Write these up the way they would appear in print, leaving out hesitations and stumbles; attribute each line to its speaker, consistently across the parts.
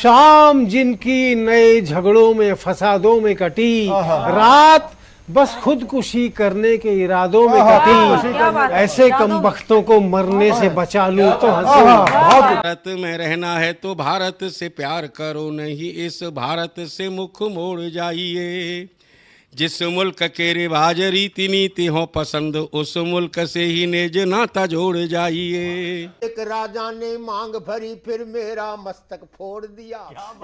Speaker 1: शाम जिनकी नए झगड़ों में फसादों में कटी, रात बस खुदकुशी करने के इरादों में कटी। ऐसे कमबख्तों को मरने से बचा लूं तो हंसूं।
Speaker 2: भारत में रहना है तो भारत से प्यार करो, नहीं इस भारत से मुख मोड़ जाइए। जिस मुल्क के रिवाज रीति नीति हो पसंद, उस मुल्क से ही नेज नाता जोड़ जाइए।
Speaker 3: एक राजा ने मांग भरी फिर मेरा मस्तक फोड़ दिया।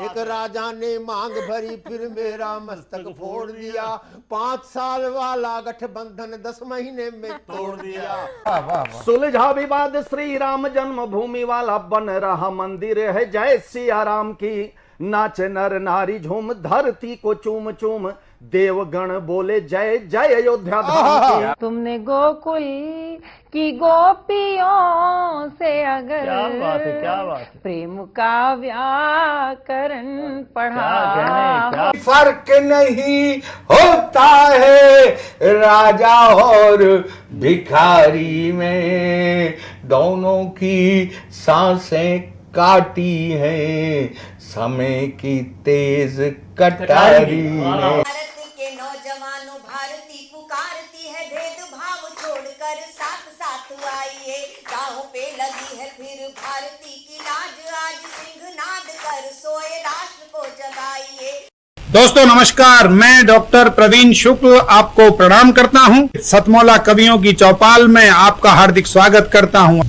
Speaker 3: एक राजा ने मांग भरी फिर मेरा मस्तक फोड़ दिया। 5 साल वाला गठबंधन 10 महीने में तोड़ दिया।
Speaker 4: सुलझा विवाद श्री राम जन्मभूमि वाला, बन रहा मंदिर है जय सिया राम की। नाच नर नारी झूम धरती को चूम चूम, देवगण बोले जय जय अयोध्या धाम की।
Speaker 5: तुमने गोकुल की गोपियों से अगर
Speaker 6: क्या बात है।
Speaker 5: प्रेम का व्याकरण पढ़ा,
Speaker 3: फर्क नहीं होता है राजा और भिखारी में, दोनों की सांसें काटी हैं समय की तेज कटारी ने।
Speaker 7: भारत के नौजवानों, भारती पुकारती है भेदभाव छोड़कर साथ साथ आइए। राहों पे लगी है फिर भारती की लाज, आज सिंहनाद कर सोए राष्ट्र को जगाइए।
Speaker 6: दोस्तों नमस्कार, मैं डॉक्टर प्रवीण शुक्ल आपको प्रणाम करता हूं। सतमौला कवियों की चौपाल में आपका हार्दिक स्वागत करता हूं।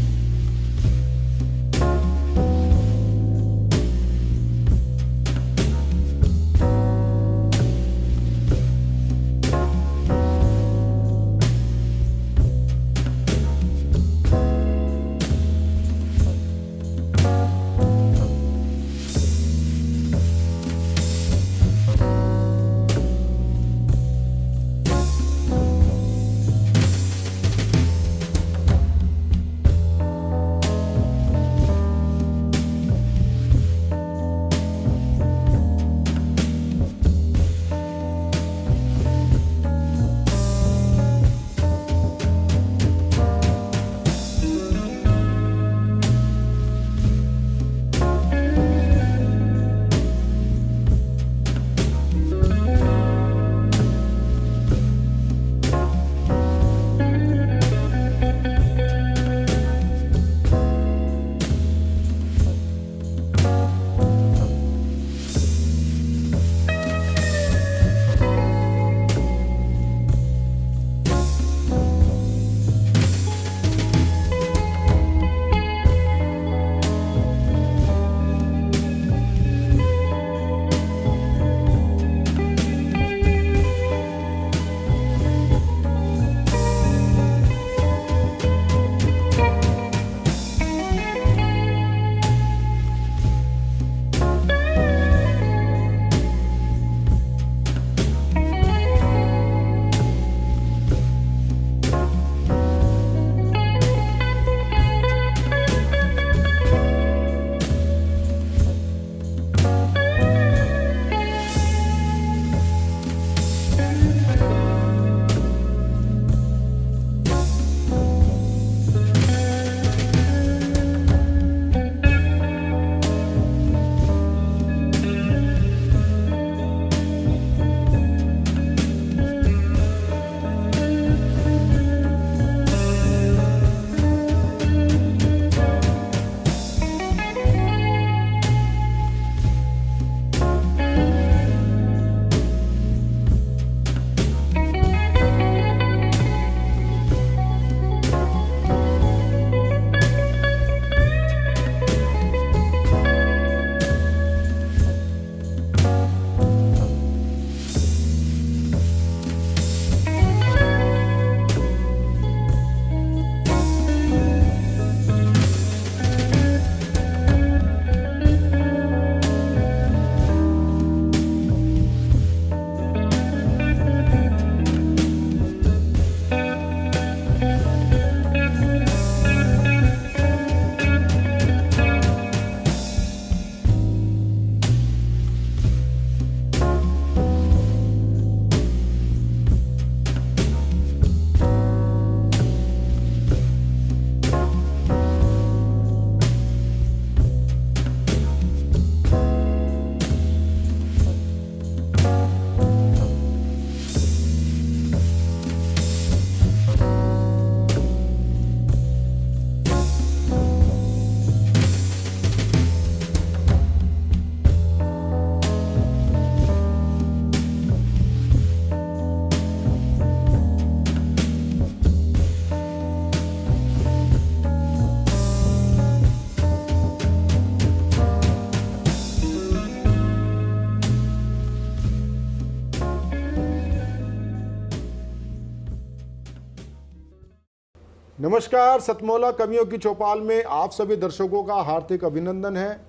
Speaker 8: नमस्कार, सतमौला कवियों की चौपाल में आप सभी दर्शकों का हार्दिक अभिनंदन है,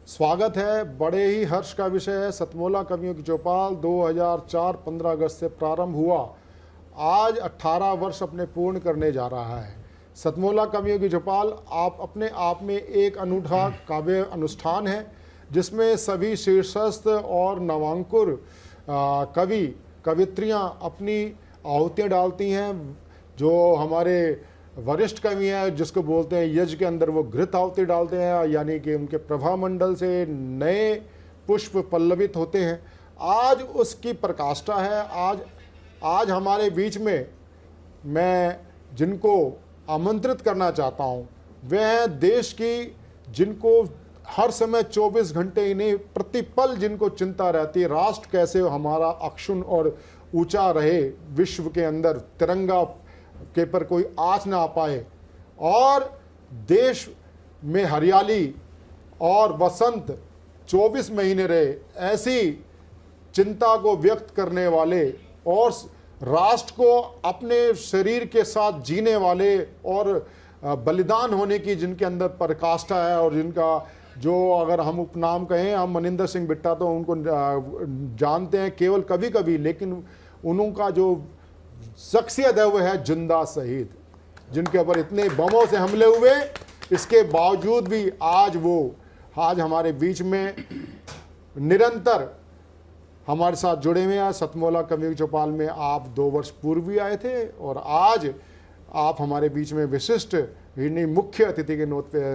Speaker 8: स्वागत है। बड़े ही हर्ष का विषय है। सतमौला कवियों की चौपाल 2004 15 अगस्त से प्रारंभ हुआ, आज 18 वर्ष अपने पूर्ण करने जा रहा है। सतमौला कवियों की चौपाल आप अपने आप में एक अनूठा काव्य अनुष्ठान है, जिसमें सभी शीर्षस्थ और नवांकुर कवि कवित्रियाँ अपनी आहुतियाँ डालती हैं। जो हमारे वरिष्ठ कवि हैं, जिसको बोलते हैं यज्ञ के अंदर, वो घृत आहुति डालते हैं, यानी कि उनके प्रभामंडल से नए पुष्प पल्लवित होते हैं। आज उसकी प्रकाष्ठा है। आज हमारे बीच में मैं जिनको आमंत्रित करना चाहता हूँ वे हैं देश की, जिनको हर समय 24 घंटे ही नहीं, प्रतिपल जिनको चिंता रहती है, राष्ट्र कैसे हमारा अक्षुण और ऊंचा रहे, विश्व के अंदर तिरंगा के पर कोई आँच ना आ पाए, और देश में हरियाली और वसंत 24 महीने रहे, ऐसी चिंता को व्यक्त करने वाले और राष्ट्र को अपने शरीर के साथ जीने वाले और बलिदान होने की जिनके अंदर प्रकाष्ठा है, और जिनका जो अगर हम उपनाम कहें, हम मनिंदर सिंह बिट्टा तो उनको जानते हैं केवल कभी कभी, लेकिन उनका जो शख्सियत है वो है जिंदा शहीद, जिनके ऊपर इतने बमों से हमले हुए, इसके बावजूद भी आज हमारे बीच में निरंतर हमारे साथ जुड़े हुए हैं। सतमौला कवियों की चौपाल में आप 2 वर्ष पूर्व भी आए थे, और आज आप हमारे बीच में विशिष्ट ही नहीं, मुख्य अतिथि के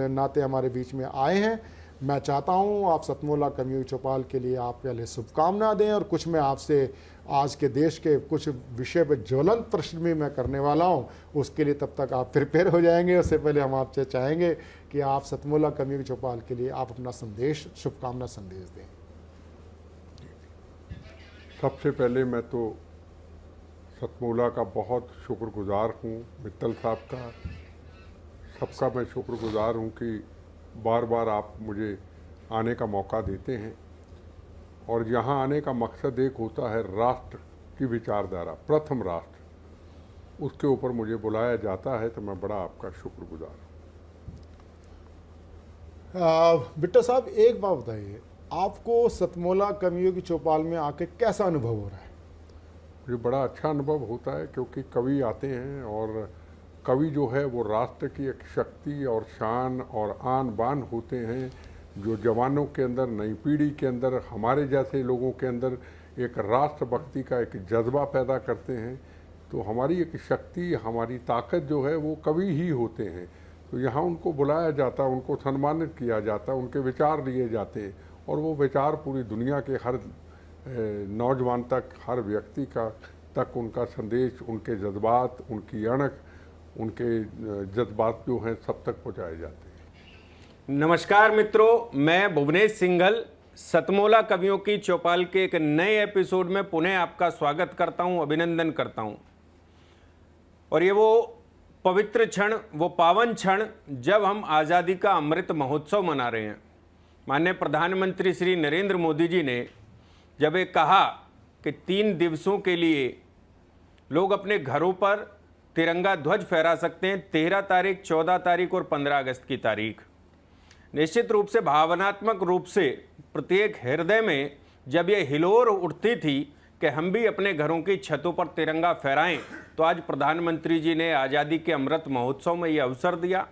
Speaker 8: नाते हमारे बीच में आए हैं। मैं चाहता हूं आप सतमौला कवियों की चौपाल के लिए आप पहले शुभकामना दें, और कुछ मैं आपसे आज के देश के कुछ विषय पर ज्वलंत प्रश्न भी मैं करने वाला हूं, उसके लिए तब तक आप प्रिपेयर हो जाएंगे। उससे पहले हम आपसे चाहेंगे कि आप सतमौला कवियों की चौपाल के लिए आप अपना संदेश, शुभकामना संदेश दें।
Speaker 9: सबसे पहले मैं तो सतमौला का बहुत शुक्रगुजार हूँ, मित्तल साहब का, सबका मैं शुक्रगुजार हूँ कि बार बार आप मुझे आने का मौका देते हैं। और यहाँ आने का मकसद एक होता है, राष्ट्र की विचारधारा, प्रथम राष्ट्र, उसके ऊपर मुझे बुलाया जाता है, तो मैं बड़ा आपका शुक्रगुजार हूँ।
Speaker 8: बिट्टा साहब, एक बात बताइए, आपको सतमौला कवियों की चौपाल में आके कैसा अनुभव हो रहा है?
Speaker 9: मुझे बड़ा अच्छा अनुभव होता है, क्योंकि कवि आते हैं, और कवि जो है वो राष्ट्र की एक शक्ति और शान और आन बान होते हैं, जो जवानों के अंदर, नई पीढ़ी के अंदर, हमारे जैसे लोगों के अंदर एक राष्ट्रभक्ति का एक जज्बा पैदा करते हैं। तो हमारी एक शक्ति, हमारी ताकत जो है वो कवि ही होते हैं। तो यहाँ उनको बुलाया जाता, उनको सम्मानित किया जाता, उनके विचार लिए जाते, और वो विचार पूरी दुनिया के हर नौजवान तक, हर व्यक्ति का तक उनका संदेश, उनके जज्बात, उनकी अणख, उनके जज्बात जो हैं सब तक पहुँचाए जाते हैं।
Speaker 2: नमस्कार मित्रों, मैं भुवनेश सिंघल सतमौला कवियों की चौपाल के एक नए एपिसोड में पुनः आपका स्वागत करता हूं, अभिनंदन करता हूं। और ये वो पवित्र क्षण, वो पावन क्षण जब हम आज़ादी का अमृत महोत्सव मना रहे हैं। माननीय प्रधानमंत्री श्री नरेंद्र मोदी जी ने जब ये कहा कि 3 दिवसों के लिए लोग अपने घरों पर तिरंगा ध्वज फहरा सकते हैं, 13 तारीख, 14 तारीख और 15 अगस्त की तारीख, निश्चित रूप से भावनात्मक रूप से प्रत्येक हृदय में जब ये हिलोर उठती थी कि हम भी अपने घरों की छतों पर तिरंगा फहराएं, तो आज प्रधानमंत्री जी ने आज़ादी के अमृत महोत्सव में ये अवसर दिया।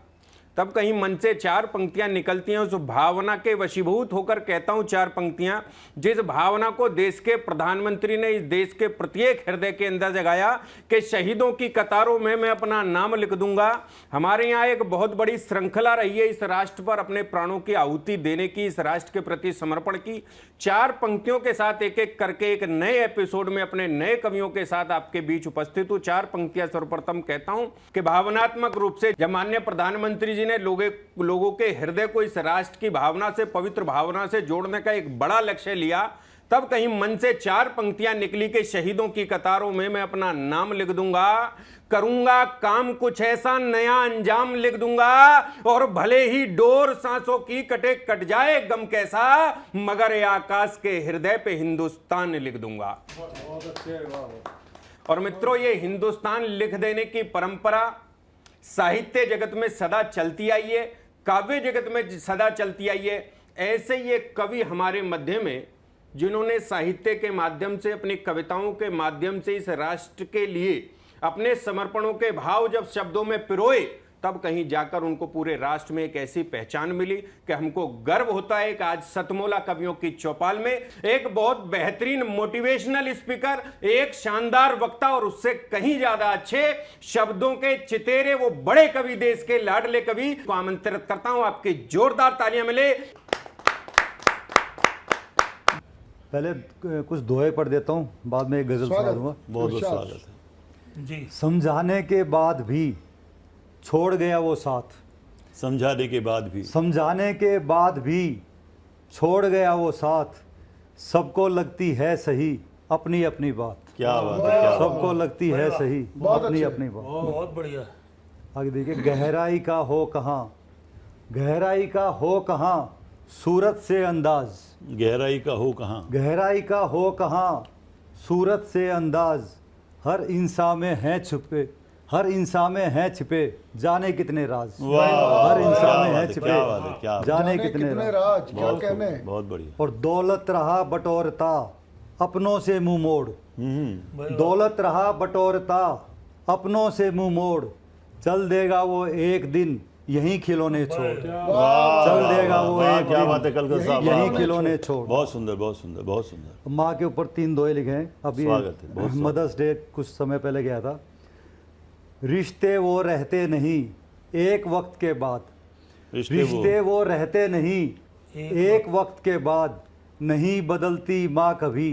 Speaker 2: तब कहीं मन से 4 पंक्तियां निकलती हैं, उस भावना के वशीभूत होकर कहता हूं 4 पंक्तियां, जिस भावना को देश के प्रधानमंत्री ने इस देश के प्रत्येक हृदय के अंदर जगाया कि शहीदों की कतारों में मैं अपना नाम लिख दूंगा। हमारे यहाँ एक बहुत बड़ी श्रृंखला रही है इस राष्ट्र पर अपने प्राणों की आहुति देने की, इस राष्ट्र के प्रति समर्पण की। 4 पंक्तियों के साथ एक एक करके एक नए एपिसोड में अपने नए कवियों के साथ आपके बीच उपस्थित हूँ। 4 पंक्तियां सर्वप्रथम कहता हूं कि भावनात्मक रूप से जब माननीय प्रधानमंत्री जी ने लोगों के हृदय को इस राष्ट्र की भावना से, पवित्र भावना से जोड़ने का एक बड़ा लक्ष्य लिया, तब कहीं मन से 4 पंक्तियां निकली कि शहीदों की कतारों में मैं अपना नाम लिख दूंगा, करूंगा काम कुछ ऐसा नया अंजाम लिख दूंगा, और भले ही डोर सांसों की कटे कट जाए गम कैसा, मगर ये आकाश के हृदय पे हिंदुस्तान लिख दूंगा। और मित्रों, ये हिंदुस्तान लिख देने की परंपरा
Speaker 10: साहित्य जगत में सदा चलती आई है, काव्य जगत में सदा चलती आई है। ऐसे ही एक कवि हमारे मध्य में, जिन्होंने साहित्य के माध्यम से, अपनी कविताओं के माध्यम से इस राष्ट्र के लिए अपने समर्पणों के भाव जब शब्दों में पिरोए, तब कहीं जाकर उनको पूरे राष्ट्र में एक ऐसी पहचान मिली कि हमको गर्व होता है कि आज सतमोला कवियों की चौपाल में एक बहुत बेहतरीन मोटिवेशनल स्पीकर, एक शानदार वक्ता और उससे कहीं ज्यादा अच्छे शब्दों के चितेरे वो बड़े कवि, देश के लाडले कवि को आमंत्रित करता हूं। आपकी जोरदार तालियां मिले।
Speaker 11: पहले कुछ दोहे पढ़ देता हूँ, बाद में एक गजल सुना दूंगा।
Speaker 12: बहुत बहुत स्वागत है
Speaker 11: जी। समझाने के बाद भी छोड़ गया वो साथ,
Speaker 12: समझाने के बाद भी,
Speaker 11: समझाने के बाद भी छोड़ गया वो साथ, सबको लगती है सही अपनी अपनी बात।
Speaker 12: क्या बात है, क्या
Speaker 11: सबको लगती है सही अपनी अपनी बात।
Speaker 13: बहुत बढ़िया।
Speaker 11: आगे देखिए, गहराई का हो कहाँ, गहराई का हो कहाँ सूरत से अंदाज,
Speaker 12: गहराई का हो कहाँ,
Speaker 11: गहराई का हो कहाँ सूरत से अंदाज, हर इंसान में है छुपे, हर इंसान में है छिपे जाने कितने राज। हर इंसान में है छिपे जाने कितने राज।
Speaker 12: क्या कहने, बहुत बढ़िया।
Speaker 11: और दौलत रहा बटोरता अपनों से मुंह मोड़, दौलत रहा बटोरता अपनों से मुंह मोड़, चल देगा वो एक दिन यहीं खिलौने छोड़, चल देगा वो एक
Speaker 12: क्या बात है कलकत्ता साहब,
Speaker 11: यहीं खिलौने छोड़।
Speaker 12: बहुत सुंदर, बहुत सुंदर, बहुत सुंदर।
Speaker 11: माँ के ऊपर 3 दोहे लिखे हैं। अभी मदर्स डे कुछ समय पहले गया था। रिश्ते वो रहते नहीं एक वक्त के बाद, रिश्ते वो रहते नहीं एक वक्त के बाद, नहीं बदलती माँ कभी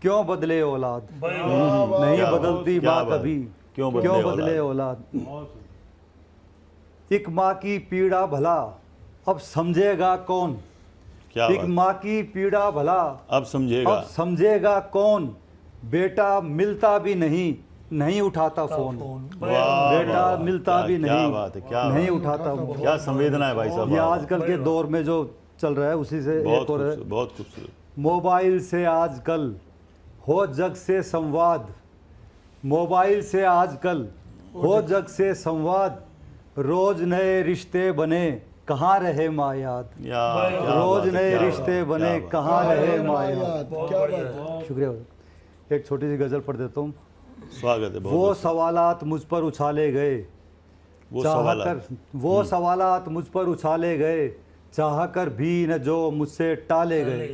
Speaker 11: क्यों बदले औलाद, नहीं बदलती माँ कभी क्यों बदले औलाद। एक माँ की पीड़ा भला अब समझेगा कौन, एक माँ की पीड़ा भला
Speaker 12: अब
Speaker 11: समझेगा कौन, बेटा मिलता भी नहीं उठाता फोन, बेटा मिलता भी नहीं उठाता फोन।
Speaker 12: क्या संवेदना है भाई साहब।
Speaker 11: ये आजकल के दौर में जो चल रहा है उसी से एक और है।
Speaker 12: बहुत खूबसूरत।
Speaker 11: मोबाइल से आजकल हो जग से संवाद, मोबाइल से आजकल हो जग से संवाद, रोज नए रिश्ते बने कहाँ रहे माँ याद, रोज नए रिश्ते बने कहाँ रहे माँ याद। शुक्रिया। एक छोटी सी गजल पढ़ देता हूँ।
Speaker 12: स्वागत है।
Speaker 11: वो सवालात मुझ पर उछाले गए, वो सवालात मुझ पर उछाले गए, चाह कर भी न जो मुझसे टाले गए।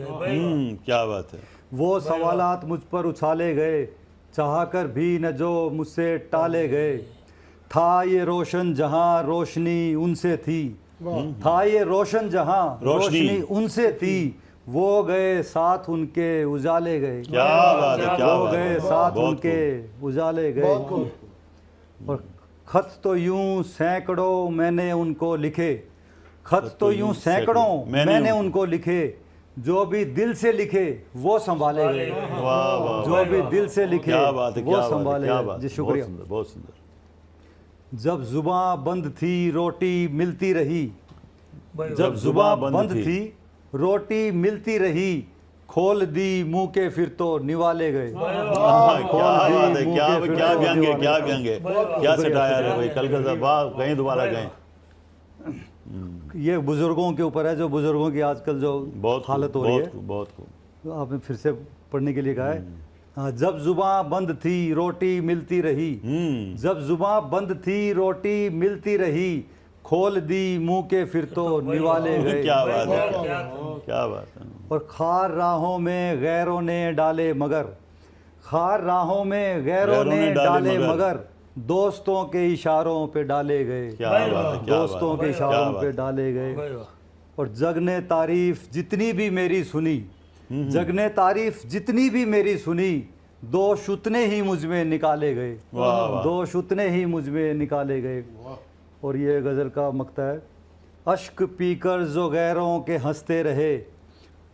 Speaker 12: क्या बात है।
Speaker 11: वो सवालात मुझ पर उछाले गए, चाह कर भी न जो मुझसे टाले गए, था ये रोशन जहां रोशनी उनसे थी, था ये रोशन जहां रोशनी उनसे थी, वो गए साथ उनके उजाले गए।
Speaker 12: क्या बात है, क्या
Speaker 11: वो गए साथ उनके उजाले गए। और खत तो यूं सैकड़ों मैंने उनको लिखे, खत तो यूं सैकड़ों मैंने उनको लिखे, जो भी दिल से लिखे वो संभाले गए, जो भी दिल से लिखे वो संभाले गए। जी शुक्रिया।
Speaker 12: बहुत सुंदर।
Speaker 11: जब जुबां बंद थी रोटी मिलती रही, जब जुबां बंद थी रोटी मिलती रही, खोल दी मुंह के फिर तो निवाले गए।
Speaker 12: क्या व्यंग है, क्या व्यंग है, क्या सटायर है भाई। कलकत्ता वाह, कहीं दोबारा गए।
Speaker 11: ये बुजुर्गों के ऊपर है, जो बुजुर्गों की आजकल जो बहुत हालत हो रही है।
Speaker 12: बहुत
Speaker 11: तो आपने फिर से पढ़ने के लिए कहा है। हाँ, जब जुबां बंद थी रोटी मिलती रही, जब जुबां बंद थी रोटी मिलती रही, खोल दी मुंह के फिर तो निवाले गए।
Speaker 12: क्या बात है, क्या बात है।
Speaker 11: और खार राहों में गैरों ने डाले मगर, खार राहों में गैरों ने डाले मगर, दोस्तों के इशारों पे डाले गए। दोस्तों के इशारों पे डाले गए। और जग ने तारीफ जितनी भी मेरी सुनी, जग ने तारीफ जितनी भी मेरी सुनी, दोष उतने ही मुझ में निकाले गए, दोष उतने ही मुझ में निकाले गए। और ये गज़ल का मक्ता है। अश्क पीकर जो गैरों के हंसते रहे,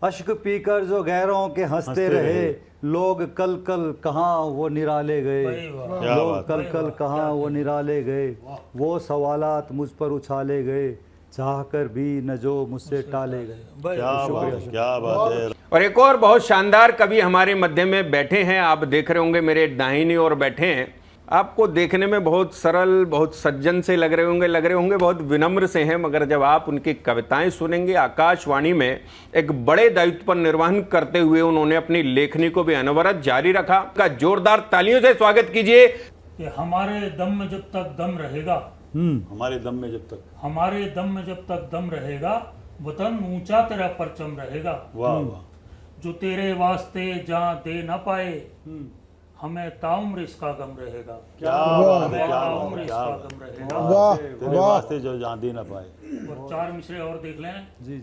Speaker 11: अश्क पीकर जो गैरों के हंसते रहे, लोग कल कल कहाँ वो निराले गए, लोग कल कल कहाँ वो निराले गए, वो सवालात मुझ पर उछाले गए, चाह कर भी न जो मुझसे टाले गए।
Speaker 12: क्या बात है।
Speaker 10: और एक और बहुत शानदार कवि हमारे मध्य में बैठे हैं, आप देख रहे होंगे मेरे दाहिनी ओर बैठे हैं। आपको देखने में बहुत सरल, बहुत सज्जन से लग रहे होंगे, बहुत विनम्र से हैं, मगर जब आप उनकी कविताएं सुनेंगे, आकाशवाणी में एक बड़े दायित्व पर निर्वहन करते हुए उन्होंने अपनी लेखनी को भी अनवरत जारी रखा। का जोरदार तालियों से स्वागत कीजिए।
Speaker 13: कि हमारे दम में जब तक दम रहेगा,
Speaker 12: हमारे दम में जब तक दम रहेगा,
Speaker 13: वतन ऊंचा तेरा परचम रहेगा।
Speaker 12: वाह वाह।
Speaker 13: जो तेरे वास्ते जहाँ दे ना पाए, हमें ताउम्र इसका गम रहेगा।
Speaker 12: क्या बात है,
Speaker 13: ताउम्र इसका गम रहेगा।
Speaker 8: वाह
Speaker 12: तेरे वास्ते जो जान दे ना पाए।
Speaker 13: और 4 मिसरे और देख लें।
Speaker 11: जी जी।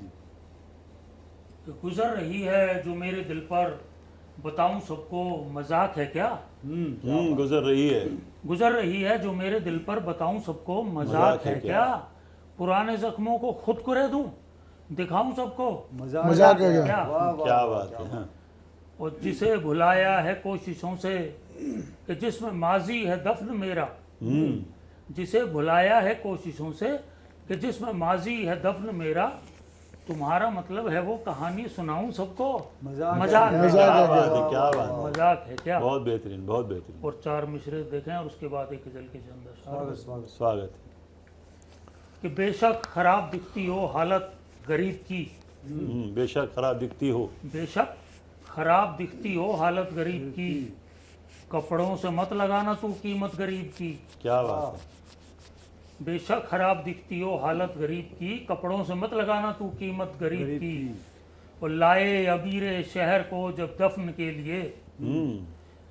Speaker 13: कि गुजर रही है जो मेरे दिल पर, बताऊं सबको मजाक है क्या।
Speaker 12: गुजर रही है
Speaker 13: जो मेरे दिल पर, बताऊं सबको मजाक है क्या। पुराने जख्मों को खुद कुरे दूं, दिखाऊं सबको
Speaker 11: मजाक है
Speaker 13: क्या।
Speaker 12: क्या बात है।
Speaker 13: और जिसे भुलाया है कोशिशों से, कि जिसमें माजी है दफन मेरा। जिसे भुलाया है कोशिशों से, कि जिसमें माजी है दफन मेरा। तुम्हारा मतलब है वो कहानी सुनाऊं सबको, मजाक है क्या।
Speaker 12: बहुत बेहतरीन।
Speaker 13: और 4 मिसरे देखें और उसके बाद एक गजल के अंदर
Speaker 12: स्वागत।
Speaker 13: कि बेशक खराब दिखती हो हालत गरीब की,
Speaker 12: बेशक खराब दिखती हो हालत गरीब की। कपड़ों से मत लगाना तू कीमत गरीब की। क्या बात है।
Speaker 13: बेशक खराब दिखती हो हालत गरीब की, कपड़ों से मत लगाना तू कीमत गरीब की। और लाए अमीरे शहर को जब दफन के लिए,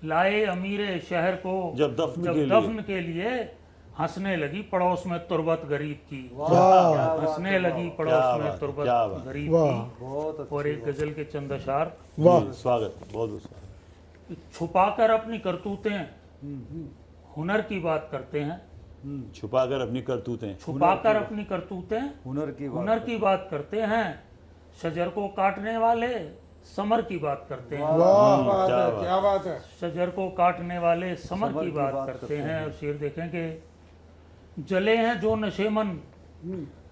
Speaker 13: लाए अमीरे शहर को जब दफन के लिए, हंसने लगी पड़ोस में तुरबत गरीब की। हंसने लगी पड़ोस में तुरबत गरीब की। और एक गजल के चंद अशार।
Speaker 12: स्वागत। बहुत
Speaker 13: छुपाकर अपनी करतूतें हुनर की बात करते हैं।
Speaker 12: छुपाकर अपनी करतूतें
Speaker 13: हुनर की बात करते हैं। शजर को काटने वाले समर की बात करते हैं।
Speaker 8: क्या बात है।
Speaker 13: शजर को काटने वाले समर की बात करते हैं। और शेर देखेंगे। जले हैं जो नशेमन,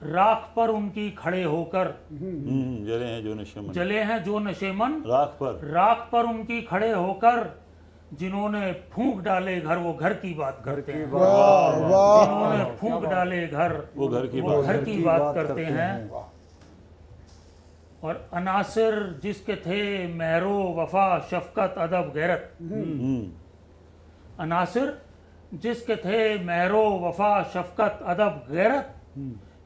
Speaker 13: राख पर उनकी खड़े होकर।
Speaker 12: जले हैं जो नशेमन,
Speaker 13: राख पर उनकी खड़े होकर। जिन्होंने फूंक डाले घर वो घर की बात करते हैं। जिन्होंने फूंक डाले घर वो घर की बात करते हैं। और अनासिर जिसके थे महरो वफा शफकत अदब गैरत। अनासिर जिसके थे महरो वफा शफकत अदब गैरत।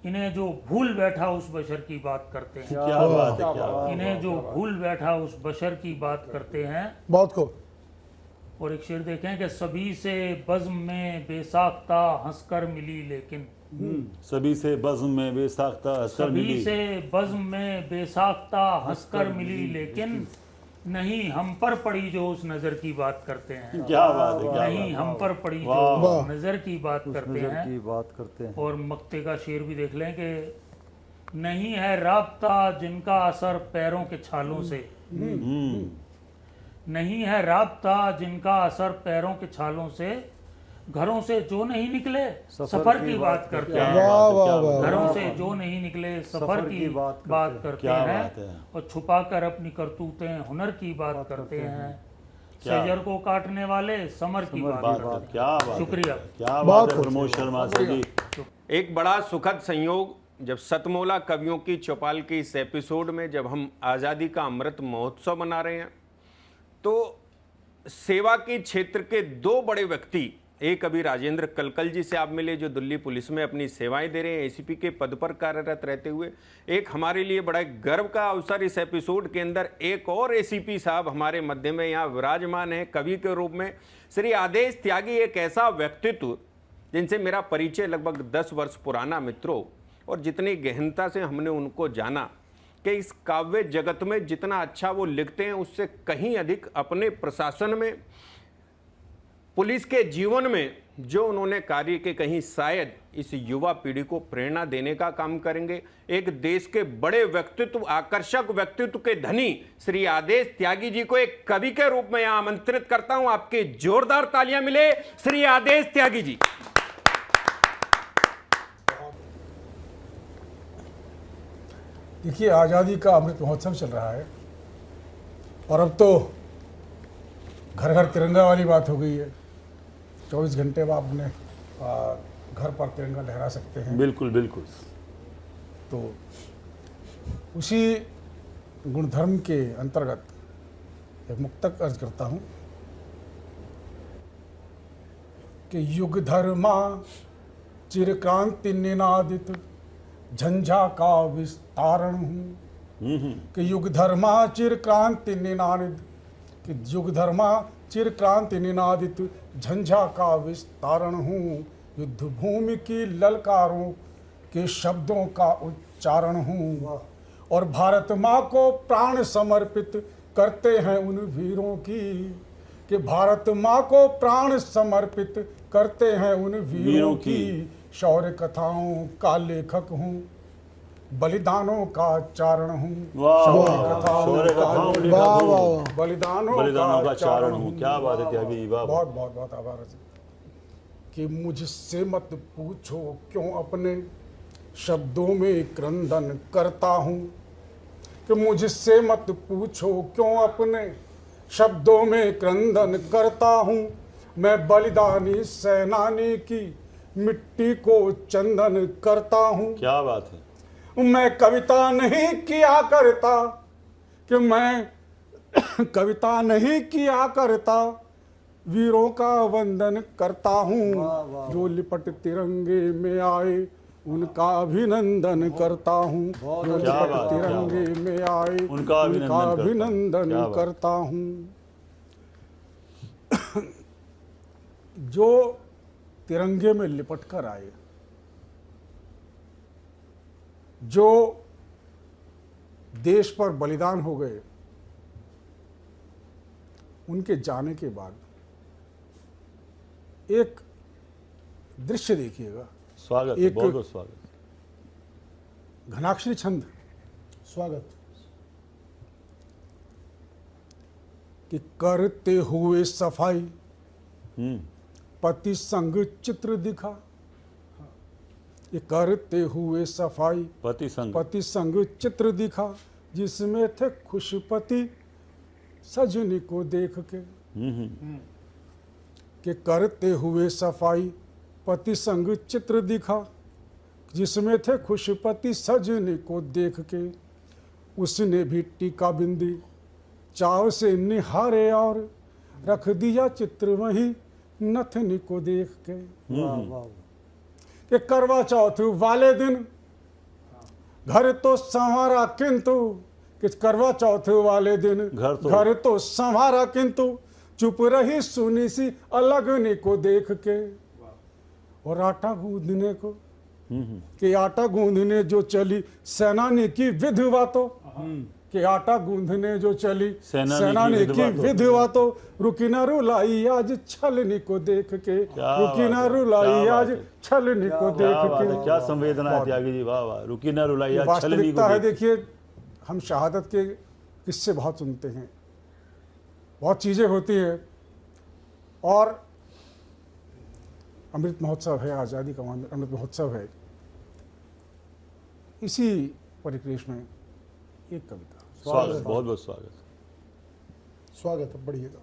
Speaker 13: इन्हें जो भूल बैठा उस बशर की बात करते हैं।
Speaker 12: क्या बात है।
Speaker 13: इन्हें जो भूल बैठा उस बशर की बात करते हैं।
Speaker 8: बहुत को।
Speaker 13: और एक शेर देखें कि सभी से बज़्म में बेसाख्ता हंसकर मिली लेकिन।
Speaker 12: सभी से बज़्म में बेसाख्ता
Speaker 13: हंसकर मिली लेकिन। नहीं हम पर पड़ी जो उस नजर की बात करते हैं।
Speaker 12: क्या बात है।
Speaker 13: नहीं हम पर पड़ी जो उस नजर की बात करते हैं। और मक्ते का शेर भी देख लें कि नहीं है राब्ता जिनका असर पैरों के छालों से। नहीं है राब्ता जिनका असर पैरों के छालों से। घरों से जो नहीं निकले सफर की बात करते हैं। घरों से जो नहीं निकले सफर की बात करते हैं। और छुपा कर अपनी करतूतें हुनर की बात करते हैं। शजर को काटने वाले समर की बात करते हैं। शुक्रिया।
Speaker 12: क्या बात है प्रमोद शर्मा जी।
Speaker 10: एक बड़ा सुखद संयोग, जब सतमोला कवियों की चौपाल के इस एपिसोड में जब हम आज़ादी का अमृत महोत्सव मना रहे हैं, तो सेवा के क्षेत्र के 2 बड़े व्यक्ति, एक अभी राजेंद्र कलकल जी से आप मिले जो दिल्ली पुलिस में अपनी सेवाएं दे रहे हैं एसीपी के पद पर कार्यरत रहते हुए। एक हमारे लिए बड़ा गर्व का अवसर इस एपिसोड के अंदर एक और एसीपी साहब हमारे मध्य में यहाँ विराजमान है कवि के रूप में। श्री आदेश त्यागी एक ऐसा व्यक्तित्व जिनसे मेरा परिचय लगभग 10 वर्ष पुराना मित्रों, और जितनी गहनता से हमने उनको जाना कि इस काव्य जगत में जितना अच्छा वो लिखते हैं उससे कहीं अधिक अपने प्रशासन में, पुलिस के जीवन में जो उन्होंने कार्य के कहीं शायद इस युवा पीढ़ी को प्रेरणा देने का काम करेंगे। एक देश के बड़े व्यक्तित्व, आकर्षक व्यक्तित्व के धनी श्री आदेश त्यागी जी को एक कवि के रूप में यहां आमंत्रित करता हूं। आपके जोरदार तालियां मिले श्री आदेश त्यागी जी।
Speaker 14: देखिए, आज़ादी का अमृत महोत्सव चल रहा है और अब तो घर घर तिरंगा वाली बात हो गई है। 24 घंटे में आप अपने घर पर तिरंगा लहरा सकते हैं।
Speaker 15: बिल्कुल बिल्कुल।
Speaker 14: तो उसी गुणधर्म के अंतर्गत एक मुक्तक अर्ज करता हूँ कि युग धर्मा चिरक्रांति निनादित झंझा का विस्तारण हूँ। कि युग धर्मा चिरक्रांति निनादित, कि युग धर्मा चिरक्रांति निनादित झंझा का विस्तारण हूँ। युद्ध भूमि की ललकारों के शब्दों का उच्चारण हूँ। और भारत माँ को प्राण समर्पित करते हैं उन वीरों की, कि भारत माँ को प्राण समर्पित करते हैं उन वीरों की। शौर्य कथाओं का लेखक हूँ, बलिदानों का चारण हूँ। बलिदानों
Speaker 15: का चारण हूँ। क्या बात है त्यागी जी, वाह।
Speaker 14: बहुत बहुत बहुत आभार है कि मुझसे मत पूछो क्यों अपने शब्दों में क्रंदन करता हूँ। कि मुझसे मत पूछो क्यों अपने शब्दों में क्रंदन करता हूँ। मैं बलिदानी सेनानी की मिट्टी को चंदन करता हूँ।
Speaker 15: क्या बात है।
Speaker 14: मैं कविता नहीं किया करता, कि मैं कविता नहीं किया करता, वीरों का वंदन करता हूँ। जो लिपट तिरंगे में आए उनका अभिनंदन करता हूँ। जो लिपट तिरंगे में आए उनका अभिनंदन करता हूँ। जो तिरंगे में लिपट कर आए, जो देश पर बलिदान हो गए, उनके जाने के बाद एक दृश्य देखिएगा।
Speaker 15: स्वागत,
Speaker 14: एक
Speaker 15: बहुत बहुत स्वागत।
Speaker 14: घनाक्षरी छंद स्वागत कि करते हुए सफाई पति संग चित्र दिखा। ये करते हुए सफाई
Speaker 15: पति
Speaker 14: संग चित्र दिखा, जिसमें थे खुश पति सजनी को देख के। कि करते हुए सफाई पति संग चित्र दिखा, जिसमें थे खुश पति सजनी को देख के। उसने भी टीका बिंदी चाव से निहारे और रख दिया चित्र वहीं नथनी को देख के। कि करवा चौथ वाले दिन घर तो संवारा, किंतु कि करवा चौथ वाले दिन घर तो संवारा, किंतु चुप रही सुनी सी अलगनी को देख के। और आटा गूंदने को, कि आटा गूंदने जो चली सेनानी की विधवा, तो कि आटा गूंदने जो चली सेनानी की विधवा, तो रुकी ना रुलाई आज छलनी को देख के। रुकी ना रुलाई आज छलनी को देख के।
Speaker 15: क्या संवेदना है त्यागी जी, वाह वाह। रुकी ना रुलाई आज छलनी को
Speaker 14: है। देखिए, हम शहादत के किस्से बहुत सुनते हैं, बहुत चीजें होती हैं, और अमृत महोत्सव है, आज़ादी का अमृत महोत्सव है। इसी परिप्रेक्ष्य में एक कविता।
Speaker 15: स्वागत, बहुत बहुत
Speaker 14: स्वागत। बढ़िएगा।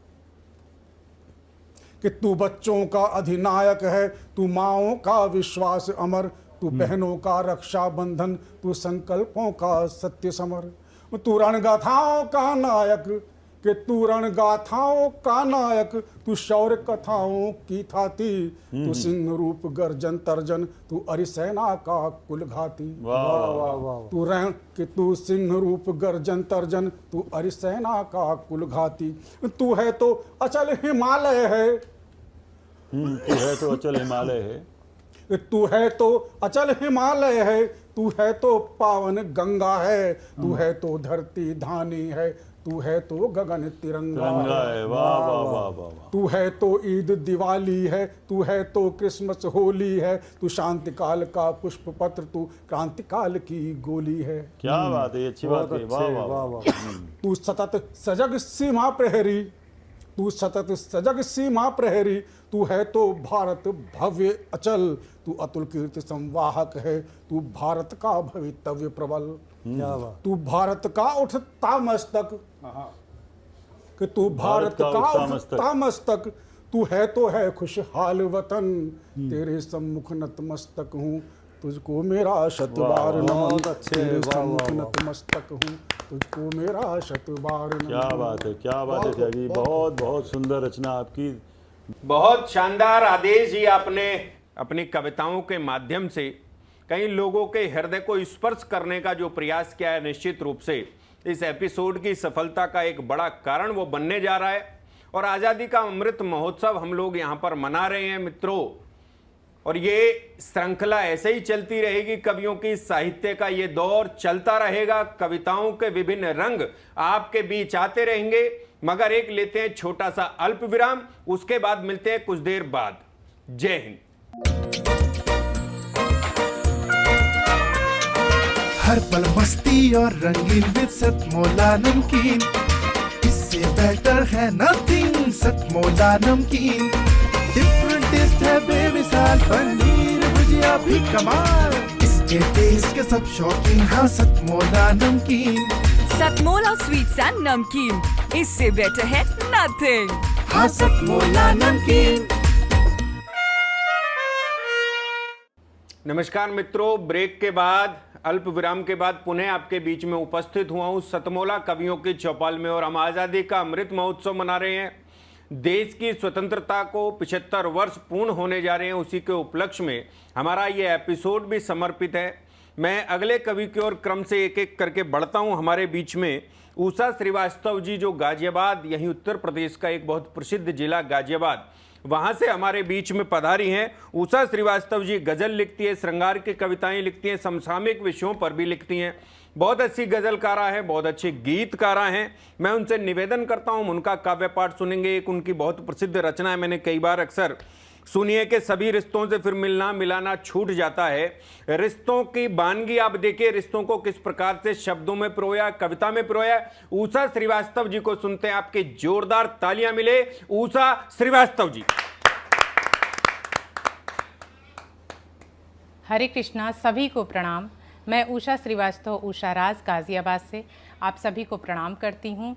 Speaker 14: कि तू बच्चों का अधिनायक है, तू माओं का विश्वास अमर, तू बहनों का रक्षा बंधन, तू संकल्पों का सत्य समर। तू रणगाथाओं का नायक, कि तू रणगाथाओं का नायक, तू शौर्य कथाओं की थाती, तू सिंह रूप गर्जन तर्जन, तू अरिसेना का कुलघाती। तू कि तू सिंह रूप गर्जन तर्जन, तू अरिसेना का कुलघाती। तू है तो अचल हिमालय है,
Speaker 15: तू है तो अचल हिमालय है।
Speaker 14: तू है तो अचल हिमालय है, तू है तो पावन गंगा है, तू है तो धरती धानी है, तू है तो गगन तिरंगा
Speaker 15: है। वाह वाह वाह वाह।
Speaker 14: तू है तो ईद दिवाली है, तू है तो क्रिसमस होली है, तू शांति काल का पुष्प पत्र, तू क्रांति काल की गोली है।
Speaker 15: क्या बात है, अच्छी बात है। वाह वाह वाह।
Speaker 14: तू सतत सजग सीमा प्रहरी, तू सतत सजग सीमा प्रहरी, तू है तो भारत भव्य अचल, तू अतुल कीर्ति संवाहक है, तू भारत का भवितव्य प्रबल। तू भारत का उठता मस्तक, कि तू भारत का उठता मस्तक, तू है तो है खुशहाल वतन, तेरे सम्मुख नतमस्तक हूँ, तुझको मेरा शतबार नमन, तेरे सम्मुख नतमस्तक हूँ, तुझको मेरा शतबार नमन।
Speaker 15: क्या बात है, क्या बात है त्यागी, बहुत बहुत सुंदर रचना आपकी।
Speaker 10: बहुत शानदार आदेश जी, आपने अपनी कविताओं के माध्यम से कई लोगों के हृदय को स्पर्श करने का जो प्रयास किया है, निश्चित रूप से इस एपिसोड की सफलता का एक बड़ा कारण वो बनने जा रहा है। और आज़ादी का अमृत महोत्सव हम लोग यहाँ पर मना रहे हैं मित्रों, और ये श्रृंखला ऐसे ही चलती रहेगी। कवियों की साहित्य का ये दौर चलता रहेगा, कविताओं के विभिन्न रंग आपके बीच आते रहेंगे। मगर एक लेते हैं छोटा सा अल्प विराम, उसके बाद मिलते हैं कुछ देर बाद। जय हिंद।
Speaker 16: हर पल मस्ती और रंगीन विद सतमोला नमकीन, इससे बेटर है नथिंग। सतमोला नमकीन डिफरेंट टेस्ट है बेमिसाल, पनीर भुजिया भी कमाल, इसके टेस्ट के सब शौकीन। हाँ सतमोला नमकीन,
Speaker 17: सतमोला स्वीट्स एंड नमकीन, इससे बेटर है नथिंग।
Speaker 16: हाँ सतमोला नमकीन।
Speaker 10: नमस्कार मित्रों, ब्रेक के बाद, अल्प विराम के बाद पुनः आपके बीच में उपस्थित हुआ हूं सतमोला कवियों की चौपाल में। और हम आज़ादी का अमृत महोत्सव मना रहे हैं। देश की स्वतंत्रता को 75 वर्ष पूर्ण होने जा रहे हैं, उसी के उपलक्ष्य में हमारा ये एपिसोड भी समर्पित है। मैं अगले कवि की ओर क्रम से एक एक करके बढ़ता हूं। हमारे बीच में उषा श्रीवास्तव जी, जो गाजियाबाद, यहीं उत्तर प्रदेश का एक बहुत प्रसिद्ध जिला गाजियाबाद, वहाँ से हमारे बीच में पधारी हैं। उषा श्रीवास्तव जी गज़ल लिखती है, श्रृंगार की कविताएं लिखती हैं, समसामयिक विषयों पर भी लिखती हैं। बहुत अच्छी गज़लकारा है, बहुत अच्छे गीतकारा हैं। मैं उनसे निवेदन करता हूँ, उनका काव्य पाठ सुनेंगे। एक उनकी बहुत प्रसिद्ध रचना है, मैंने कई बार अक्सर सुनिए कि सभी रिश्तों से फिर मिलना मिलाना छूट जाता है। रिश्तों की वानगी आप देखिए, रिश्तों को किस प्रकार से शब्दों में पिरोया, कविता में पिरोया। उषा श्रीवास्तव जी को सुनते हैं, आपके जोरदार तालियां मिले उषा श्रीवास्तव जी।
Speaker 18: हरे कृष्णा, सभी को प्रणाम। मैं उषा श्रीवास्तव, उषा राज, गाजियाबाद से आप सभी को प्रणाम करती हूँ।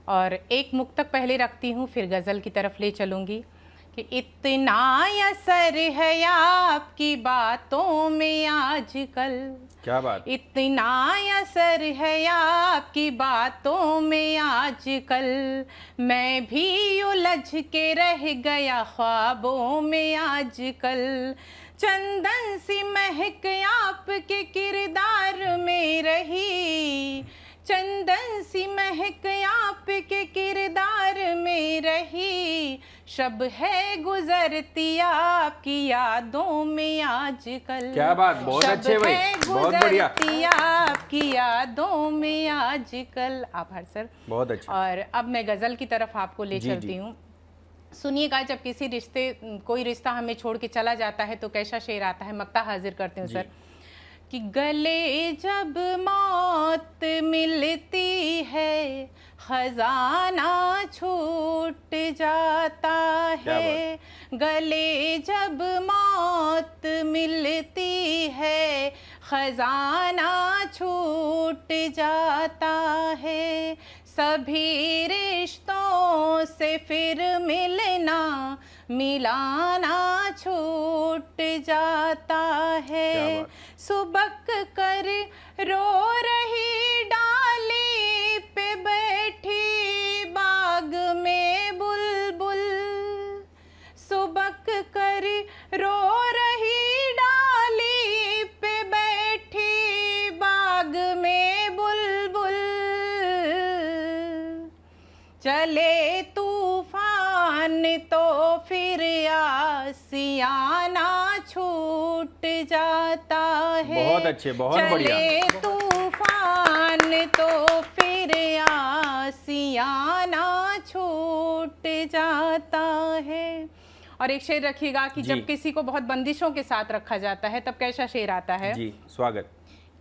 Speaker 18: और एक मुक्तक पहले रखती हूँ, फिर गज़ल की तरफ ले चलूँगी कि इतना असर है आपकी बातों में आजकल।
Speaker 10: क्या बात।
Speaker 18: इतना असर है आपकी बातों में आजकल, मैं भी उलझ के रह गया ख्वाबों में आजकल। चंदन सी महक आपके किरदार में रही, चंदन सी महक आपके किरदार में रही। शब है गुजरती आपकी यादों में आजकल।
Speaker 10: क्या बात, बहुत अच्छे भाई, बहुत बढ़िया।
Speaker 18: गुजरती आपकी यादों में आजकल। आभार सर,
Speaker 10: बहुत अच्छा।
Speaker 18: और अब मैं गज़ल की तरफ आपको ले चलती हूँ। सुनिएगा, जब किसी कोई रिश्ता हमें छोड़ के चला जाता है तो कैसा शेर आता है, मक्ता हाजिर करते हूँ सर। कि गले जब मौत मिलती है खजाना छूट जाता है। गले जब मौत मिलती है खजाना छूट जाता है। सभी रिश्तों से फिर मिलना मिलाना छूट जाता है। सुबक कर रो रही डाली पे बैठी बाग में बुलबुल, सुबक कर रो रही डाली पे बैठी बाग में बुलबुल। चले तूफान तो फिर आसियाना छूट जाता है।
Speaker 10: बहुत अच्छे, बहुत बढ़िया।
Speaker 18: चले तूफान तो फिर आसियाना छूट जाता है। और एक शेर रखिएगा कि जब किसी को बहुत बंदिशों के साथ रखा जाता है तब कैसा शेर आता है।
Speaker 10: जी स्वागत।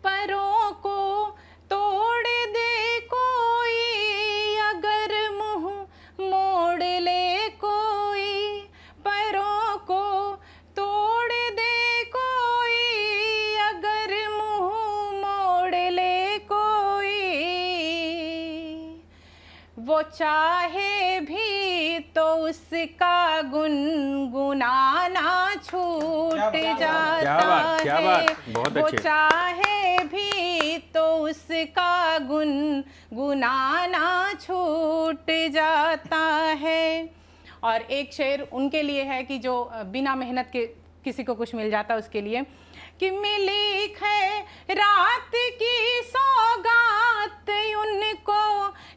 Speaker 18: परों को तोड़ दे कोई अगर मुंह मोड़ ले कोई, परों को तोड़ दे कोई अगर मुंह मोड़ ले कोई। वो चाहे भी तो उसका गुनगुनाना छूट जाता
Speaker 10: क्या
Speaker 18: है।
Speaker 10: बात, बहुत
Speaker 18: वो
Speaker 10: अच्छे।
Speaker 18: चाहे भी तो उसका गुनगुनाना छूट जाता है। और एक शेर उनके लिए है कि जो बिना मेहनत के किसी को कुछ मिल जाता उसके लिए, कि मिली है रात की सौगात उनको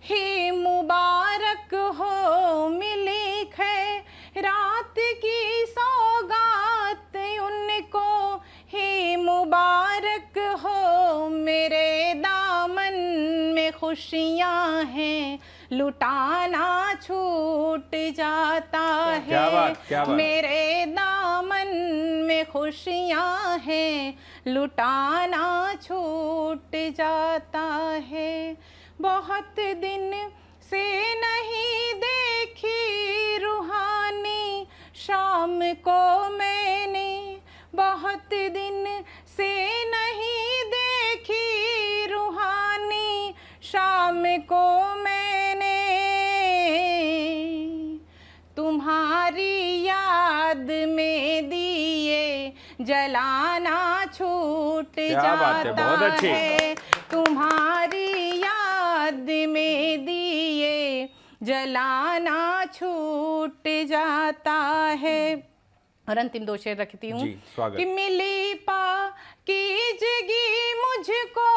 Speaker 18: ही मुबारक हो। मिली है रात की सौगात उनको ही मुबारक हो। मेरे दामन में खुशियाँ हैं लुटाना छूट जाता है।
Speaker 10: क्या बात।
Speaker 18: मेरे दामन में खुशियाँ हैं लुटाना छूट जाता है। बहुत दिन से नहीं देखी रूहानी शाम को मैंने, बहुत दिन से नहीं देखी रूहानी शाम को मैंने। तुम्हारी याद में दिए जलाना छूट जाता है। तुम्हारी याद में दिए जलाना छूट जाता है। और अंतिम दो शेर रखती हूँ कि मिली कीजिएगी मुझको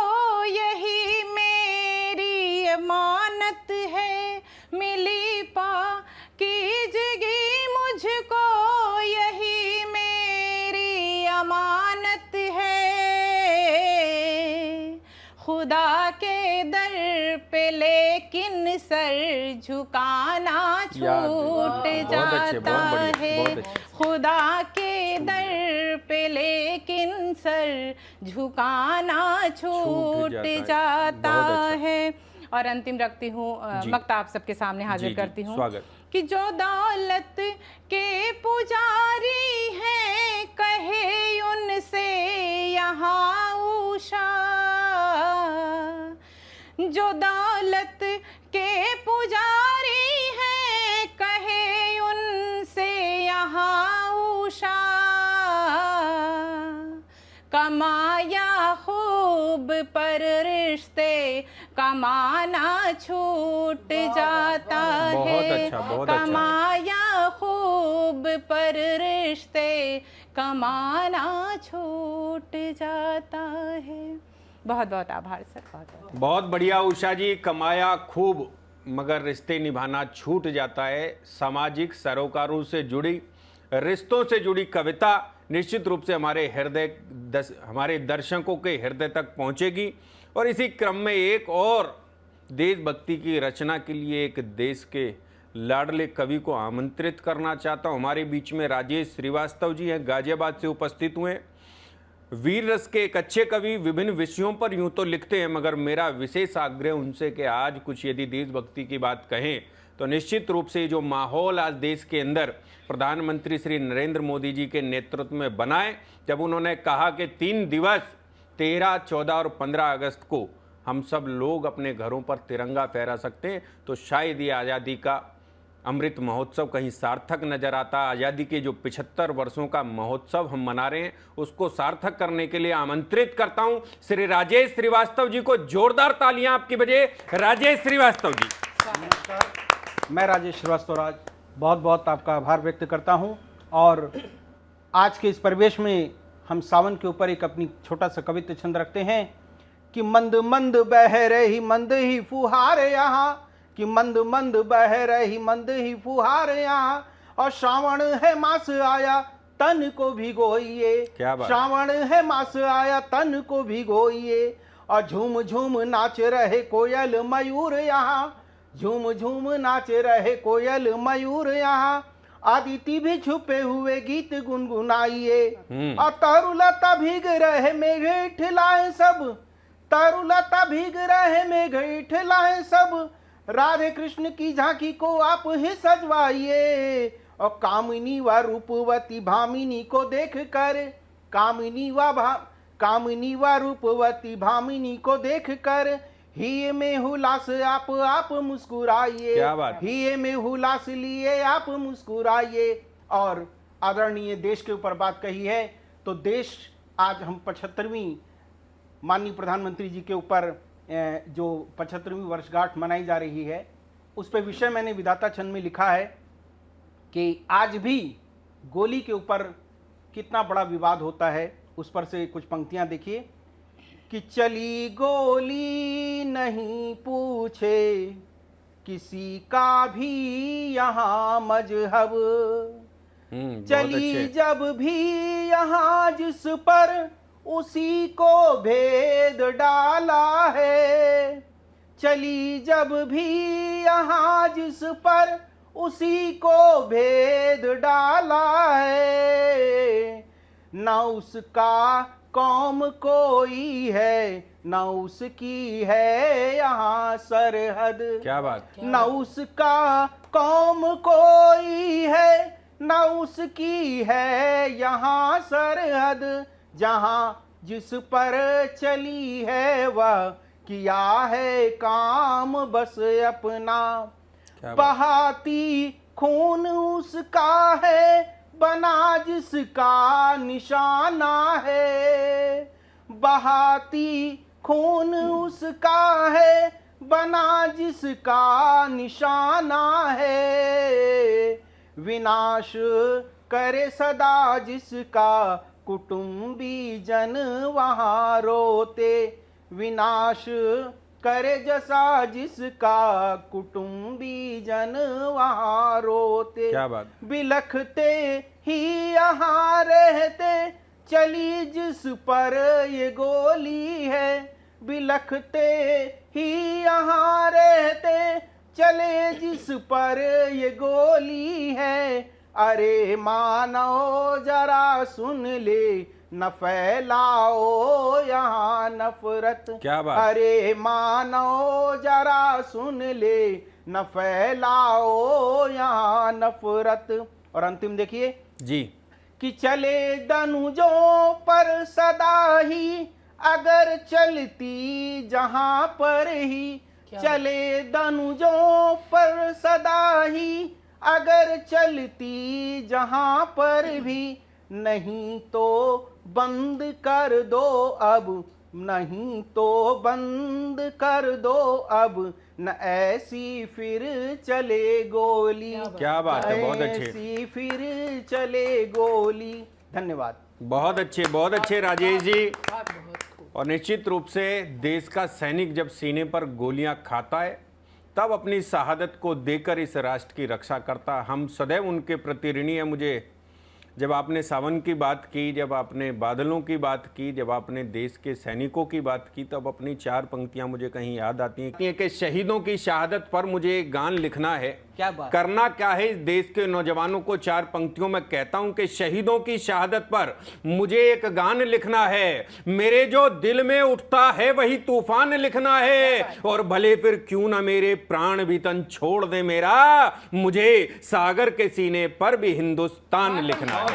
Speaker 18: यही मेरी अमानत है। मिली कीजिएगी मुझको यही मेरी अमानत है। खुदा के दर पे लेकिन सर झुकाना छूट जाता है। खुदा के दर पे लेकिन सर झुकाना छूट जाता है। और अंतिम रखती हूँ मक्ता आप सबके सामने हाजिर करती हूँ कि जो दौलत के पुजारी हैं कहे उनसे यहाँ उषा। जो दौलत के पुजारी हैं कहे उनसे यहाँ उषा। कमाया खूब पर रिश्ते कमाना छूट जाता है। कमाया खूब पर रिश्ते कमाना छूट जाता है। बहुत बहुत आभार सर।
Speaker 10: बहुत बढ़िया उषा जी। कमाया खूब मगर रिश्ते निभाना छूट जाता है। सामाजिक सरोकारों से जुड़ी, रिश्तों से जुड़ी कविता निश्चित रूप से हमारे दर्शकों के हृदय तक पहुंचेगी। और इसी क्रम में एक और देशभक्ति की रचना के लिए एक देश के लाडले कवि को आमंत्रित करना चाहता हूं। हमारे बीच में राजेश श्रीवास्तव जी हैं, गाजियाबाद से उपस्थित हुए। वीर रस के एक अच्छे कवि, विभिन्न विषयों पर यूं तो लिखते हैं, मगर मेरा विशेष आग्रह उनसे कि आज कुछ यदि देशभक्ति की बात कहें तो निश्चित रूप से जो माहौल आज देश के अंदर प्रधानमंत्री श्री नरेंद्र मोदी जी के नेतृत्व में बनाए, जब उन्होंने कहा कि 3 दिवस 13, 14 और 15 अगस्त को हम सब लोग अपने घरों पर तिरंगा फहरा सकते हैं, तो शायद ये आज़ादी का अमृत महोत्सव कहीं सार्थक नजर आता। आज़ादी के जो 75 वर्षों का महोत्सव हम मना रहे हैं उसको सार्थक करने के लिए आमंत्रित करता हूं श्री राजेश श्रीवास्तव जी को। जोरदार तालियां आपकी वजह। राजेश श्रीवास्तव जी।
Speaker 6: मैं राजेश श्रीवास्तव बहुत बहुत आपका आभार व्यक्त करता हूं। और आज के इस परिवेश में हम सावन के ऊपर एक अपनी छोटा सा कवित्व छंद रखते हैं कि मंद मंद बह रही मंद ही फुहार यहाँ, कि मंद मंद बह रही मंद ही फुहार यहाँ, और श्रावण है मास आया तन को भिगोइए। श्रावण है मास आया तन को भिगोइए, और झूम झूम नाच रहे कोयल मयूर यहाँ, झूम झूम नाच रहे कोयल मयूर यहाँ, आदिति भी छुपे हुए गीत गुनगुनाइए। और तरुलता भीग रहे मेघ ठिलाए सब, तरुलता भीग रहे मेघ ठिलाए सब, राधे कृष्ण की झांकी को आप ही सजवाइए। और कामिनी व रूपवती भामिनी को देख कर, कामिनी व रूपवती भामिनी को देख कर ही में हुलास आप मुस्कुराइए,
Speaker 10: क्या बात।
Speaker 6: ही में हुलास लिए आप मुस्कुराइए। और आदरणीय देश के ऊपर बात कही है, तो देश आज हम 75वीं माननीय प्रधानमंत्री जी के ऊपर जो 75वीं वर्षगांठ मनाई जा रही है, उस पर विषय मैंने विधाता छंद में लिखा है कि आज भी गोली के ऊपर कितना बड़ा विवाद होता है। उस पर से कुछ पंक्तियां देखिए कि चली गोली नहीं पूछे किसी का भी यहाँ मजहब, चली जब भी यहाँ जिस पर उसी को भेद डाला है, चली जब भी यहाँ जिस पर उसी को भेद डाला है, न उसका कौम कोई है न उसकी है यहाँ सरहद।
Speaker 10: क्या बात।
Speaker 6: न उसका कौम कोई है न उसकी है यहाँ सरहद, जहाँ जिस पर चली है वह किया है काम बस अपना, बहाती खून उसका है बना जिसका निशाना है, बहाती खून उसका है बना जिसका निशाना है, विनाश करे सदा जिसका कुटुंबी जन वहाँ रोते, विनाश करे जैसा जिसका कुटुंबी जन वहाँ रोते।
Speaker 10: क्या बात।
Speaker 6: बिलखते ही यहाँ रहते चली जिस पर ये गोली है, बिलखते ही यहाँ रहते चले जिस पर ये गोली है, अरे मानो जरा सुन ले न फैलाओ यहाँ नफरत।
Speaker 10: क्या बात।
Speaker 6: अरे मानो जरा सुन ले न फैलाओ यहाँ नफरत। और अंतिम देखिए
Speaker 10: जी
Speaker 6: कि चले दनुजों पर सदा ही अगर चलती जहां पर ही, चले दनुजों पर सदा ही अगर चलती जहां पर भी, नहीं तो बंद कर दो अब, नहीं तो बंद कर दो अब, न ऐसी फिर चले गोली।
Speaker 10: क्या बात है, बहुत अच्छे।
Speaker 6: ऐसी फिर चले गोली। धन्यवाद।
Speaker 10: बहुत अच्छे राजेश जी। और निश्चित रूप से देश का सैनिक जब सीने पर गोलियां खाता है तब अपनी शहादत को देकर इस राष्ट्र की रक्षा करता। हम सदैव उनके प्रति ऋणी हैं। मुझे जब आपने सावन की बात की, जब आपने बादलों की बात की, जब आपने देश के सैनिकों की बात की, तब अपनी चार पंक्तियां मुझे कहीं याद आती हैं कि शहीदों की शहादत पर मुझे एक गान लिखना है।
Speaker 6: क्या बात।
Speaker 10: करना क्या है इस देश के नौजवानों को चार पंक्तियों में कहता हूं कि शहीदों की शहादत पर मुझे एक गान लिखना है, मेरे जो दिल में उठता है वही तूफान लिखना है, और भले फिर क्यों ना मेरे प्राण भी तन छोड़ दे मेरा, मुझे सागर के सीने पर भी हिंदुस्तान लिखना है।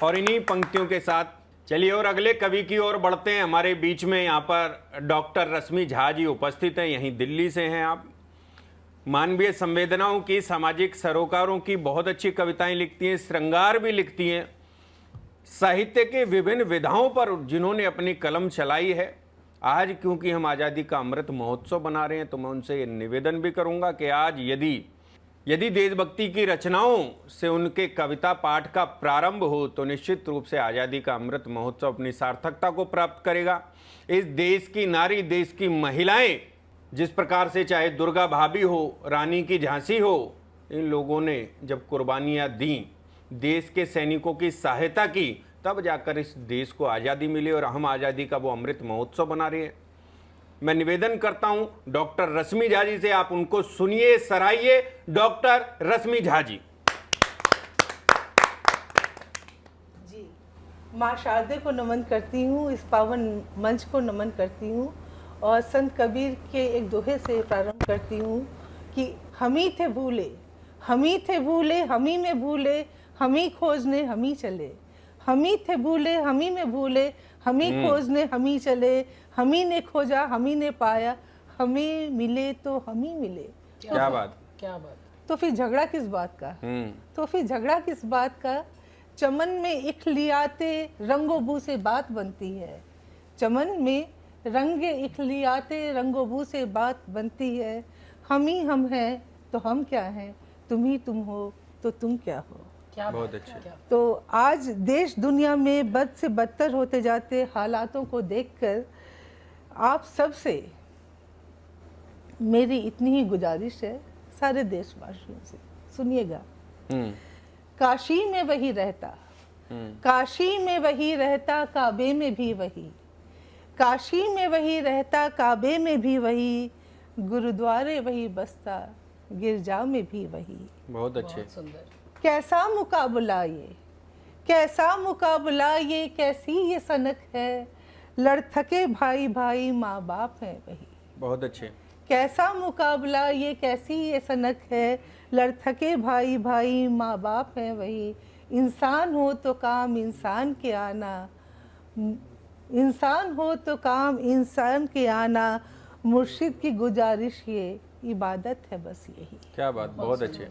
Speaker 10: और इन्हीं पंक्तियों के साथ चलिए और अगले कवि की ओर बढ़ते हैं। हमारे बीच में यहाँ पर डॉक्टर रश्मि झा जी उपस्थित हैं, यहीं दिल्ली से हैं आप। मानवीय संवेदनाओं की, सामाजिक सरोकारों की बहुत अच्छी कविताएं लिखती हैं, श्रृंगार भी लिखती हैं। साहित्य के विभिन्न विधाओं पर जिन्होंने अपनी कलम चलाई है, आज क्योंकि हम आज़ादी का अमृत महोत्सव बना रहे हैं तो मैं उनसे निवेदन भी करूंगा कि आज यदि देशभक्ति की रचनाओं से उनके कविता पाठ का प्रारंभ हो तो निश्चित रूप से आज़ादी का अमृत महोत्सव अपनी सार्थकता को प्राप्त करेगा। इस देश की नारी, देश की महिलाएं, जिस प्रकार से चाहे दुर्गा भाभी हो, रानी की झांसी हो, इन लोगों ने जब कुर्बानियां दी, देश के सैनिकों की सहायता की, तब जाकर इस देश को आज़ादी मिली और हम आज़ादी का वो अमृत महोत्सव बना रहे हैं। मैं निवेदन करता हूं डॉक्टर रश्मि झा जी से, आप उनको सुनिए, सराहिए। डॉक्टर रश्मि झा जी।
Speaker 19: जी, माँ शारदे को नमन करती हूँ, इस पावन मंच को नमन करती हूँ और संत कबीर के एक दोहे से प्रारंभ करती हूँ कि हम ही थे भूले, हम ही थे भूले, हम ही में भूले, हम ही खोजने हम ही चले, हम ही थे भूले, हम ही में भूले, हम ही खोजने हम ही चले, हम ही ने खोजा हम ही ने पाया, हमें मिले तो हम ही मिले।
Speaker 10: क्या बात,
Speaker 19: क्या बात। तो फिर झगड़ा किस बात का? तो फिर झगड़ा किस बात का? चमन में इखलियाते रंगो बू से बात बनती है, चमन में रंगे इखलियाते रंगो बू से बात बनती है। हम ही हम हैं तो हम क्या हैं, तुम ही तुम हो तो तुम क्या हो।
Speaker 10: क्या बहुत अच्छे।
Speaker 19: तो आज देश दुनिया में बद से बदतर होते जाते हालातों को देखकर आप सबसे मेरी इतनी ही गुजारिश है, सारे देशवासियों से सुनिएगा। काशी में वही रहता, काशी में वही रहता, काबे में भी वही, काशी में वही रहता, काबे में भी वही, गुरुद्वारे वही बसता, गिरजा में भी वही।
Speaker 10: बहुत अच्छे।
Speaker 19: बहुत सुंदर। कैसा मुकाबला ये, कैसा मुकाबला ये, कैसी ये सनक है, लड़ थके भाई भाई माँ बाप है वही।
Speaker 10: बहुत अच्छे।
Speaker 19: कैसा मुकाबला ये, कैसी ये सनक है, लड़ थके भाई भाई माँ बाप है वही। इंसान हो तो काम इंसान के आना, इंसान हो तो काम इंसान के आना, मुर्शिद की गुजारिश ये इबादत है बस यही।
Speaker 10: क्या बात, बहुत अच्छे।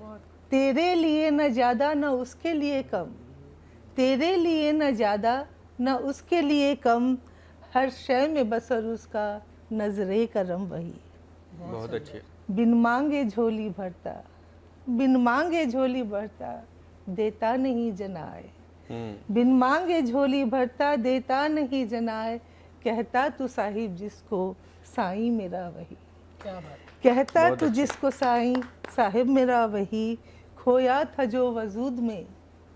Speaker 19: तेरे लिए न ज़्यादा न उसके लिए कम, तेरे लिए न ज़्यादा न उसके लिए कम, हर शय में बसर उसका नजरे करम वही।
Speaker 10: बहुत अच्छे।
Speaker 19: बिन मांगे झोली भरता, बिन मांगे झोली भरता, देता नहीं जनाए, बिन मांगे झोली भरता, देता नहीं जनाए, कहता तू साहिब जिसको साईं मेरा वही। क्या बात। कहता तू जिसको साईं साहिब मेरा वही, खोया था जो वजूद में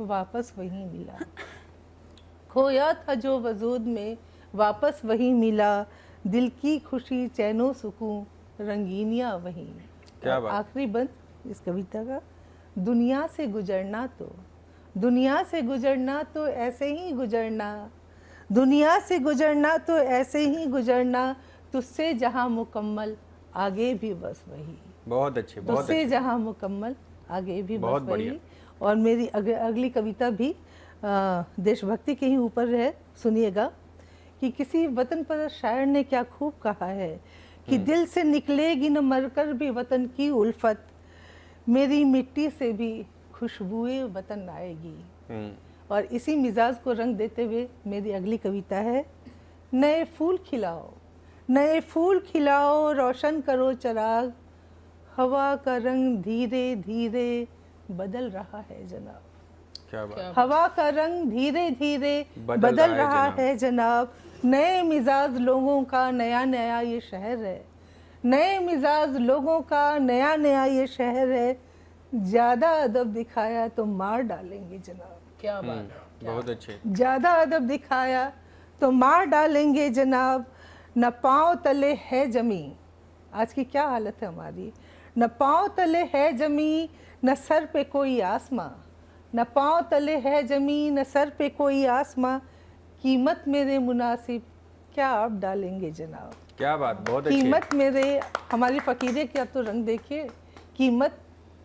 Speaker 19: वापस वही मिला, खोया था जो वजूद में वापस वही मिला, दिल की खुशी चैनो सुकून रंगीनिया वही।
Speaker 10: क्या बात।
Speaker 19: आखिरी बंद इस कविता का, दुनिया से गुजरना तो, दुनिया से गुजरना तो ऐसे ही गुजरना, दुनिया से गुजरना तो ऐसे ही गुजरना, तुझसे जहाँ मुकम्मल आगे भी बस वही।
Speaker 10: बहुत अच्छे, बहुत
Speaker 19: तुझसे
Speaker 10: अच्छे।
Speaker 19: जहाँ मुकम्मल आगे भी
Speaker 10: बहुत
Speaker 19: बस
Speaker 10: बढ़िया।
Speaker 19: वही। और मेरी अगली कविता भी देशभक्ति के ही ऊपर है, सुनिएगा कि किसी वतन पर शायर ने क्या खूब कहा है कि दिल से निकलेगी न मरकर भी वतन की उल्फत, मेरी मिट्टी से भी खुशबुए वतन आएगी। और इसी मिजाज को रंग देते हुए मेरी अगली कविता है, नए फूल खिलाओ, नए फूल खिलाओ, रोशन करो चिराग, हवा का रंग धीरे धीरे बदल रहा है जनाब।
Speaker 10: क्या बात।
Speaker 19: हवा का रंग धीरे धीरे बदल रहा है जनाब, नए मिजाज लोगों का नया नया ये शहर है, नए मिजाज लोगों का नया नया ये शहर है, ज्यादा अदब दिखाया तो मार डालेंगे जनाब। क्या बात।
Speaker 10: बहुत अच्छे।
Speaker 19: ज्यादा अदब दिखाया तो मार डालेंगे जनाब, न पाँव तले है जमी, आज की क्या हालत है हमारी, न पाँव तले है जमी, न सर पे कोई आसमां, न पाँव तले है जमी, न सर पे कोई आसमां, कीमत मेरे मुनासिब क्या आप डालेंगे जनाब।
Speaker 10: क्या बात, बहुत अच्छे।
Speaker 19: कीमत मेरे, हमारी फ़कीरे क्या तो रंग देखिए, कीमत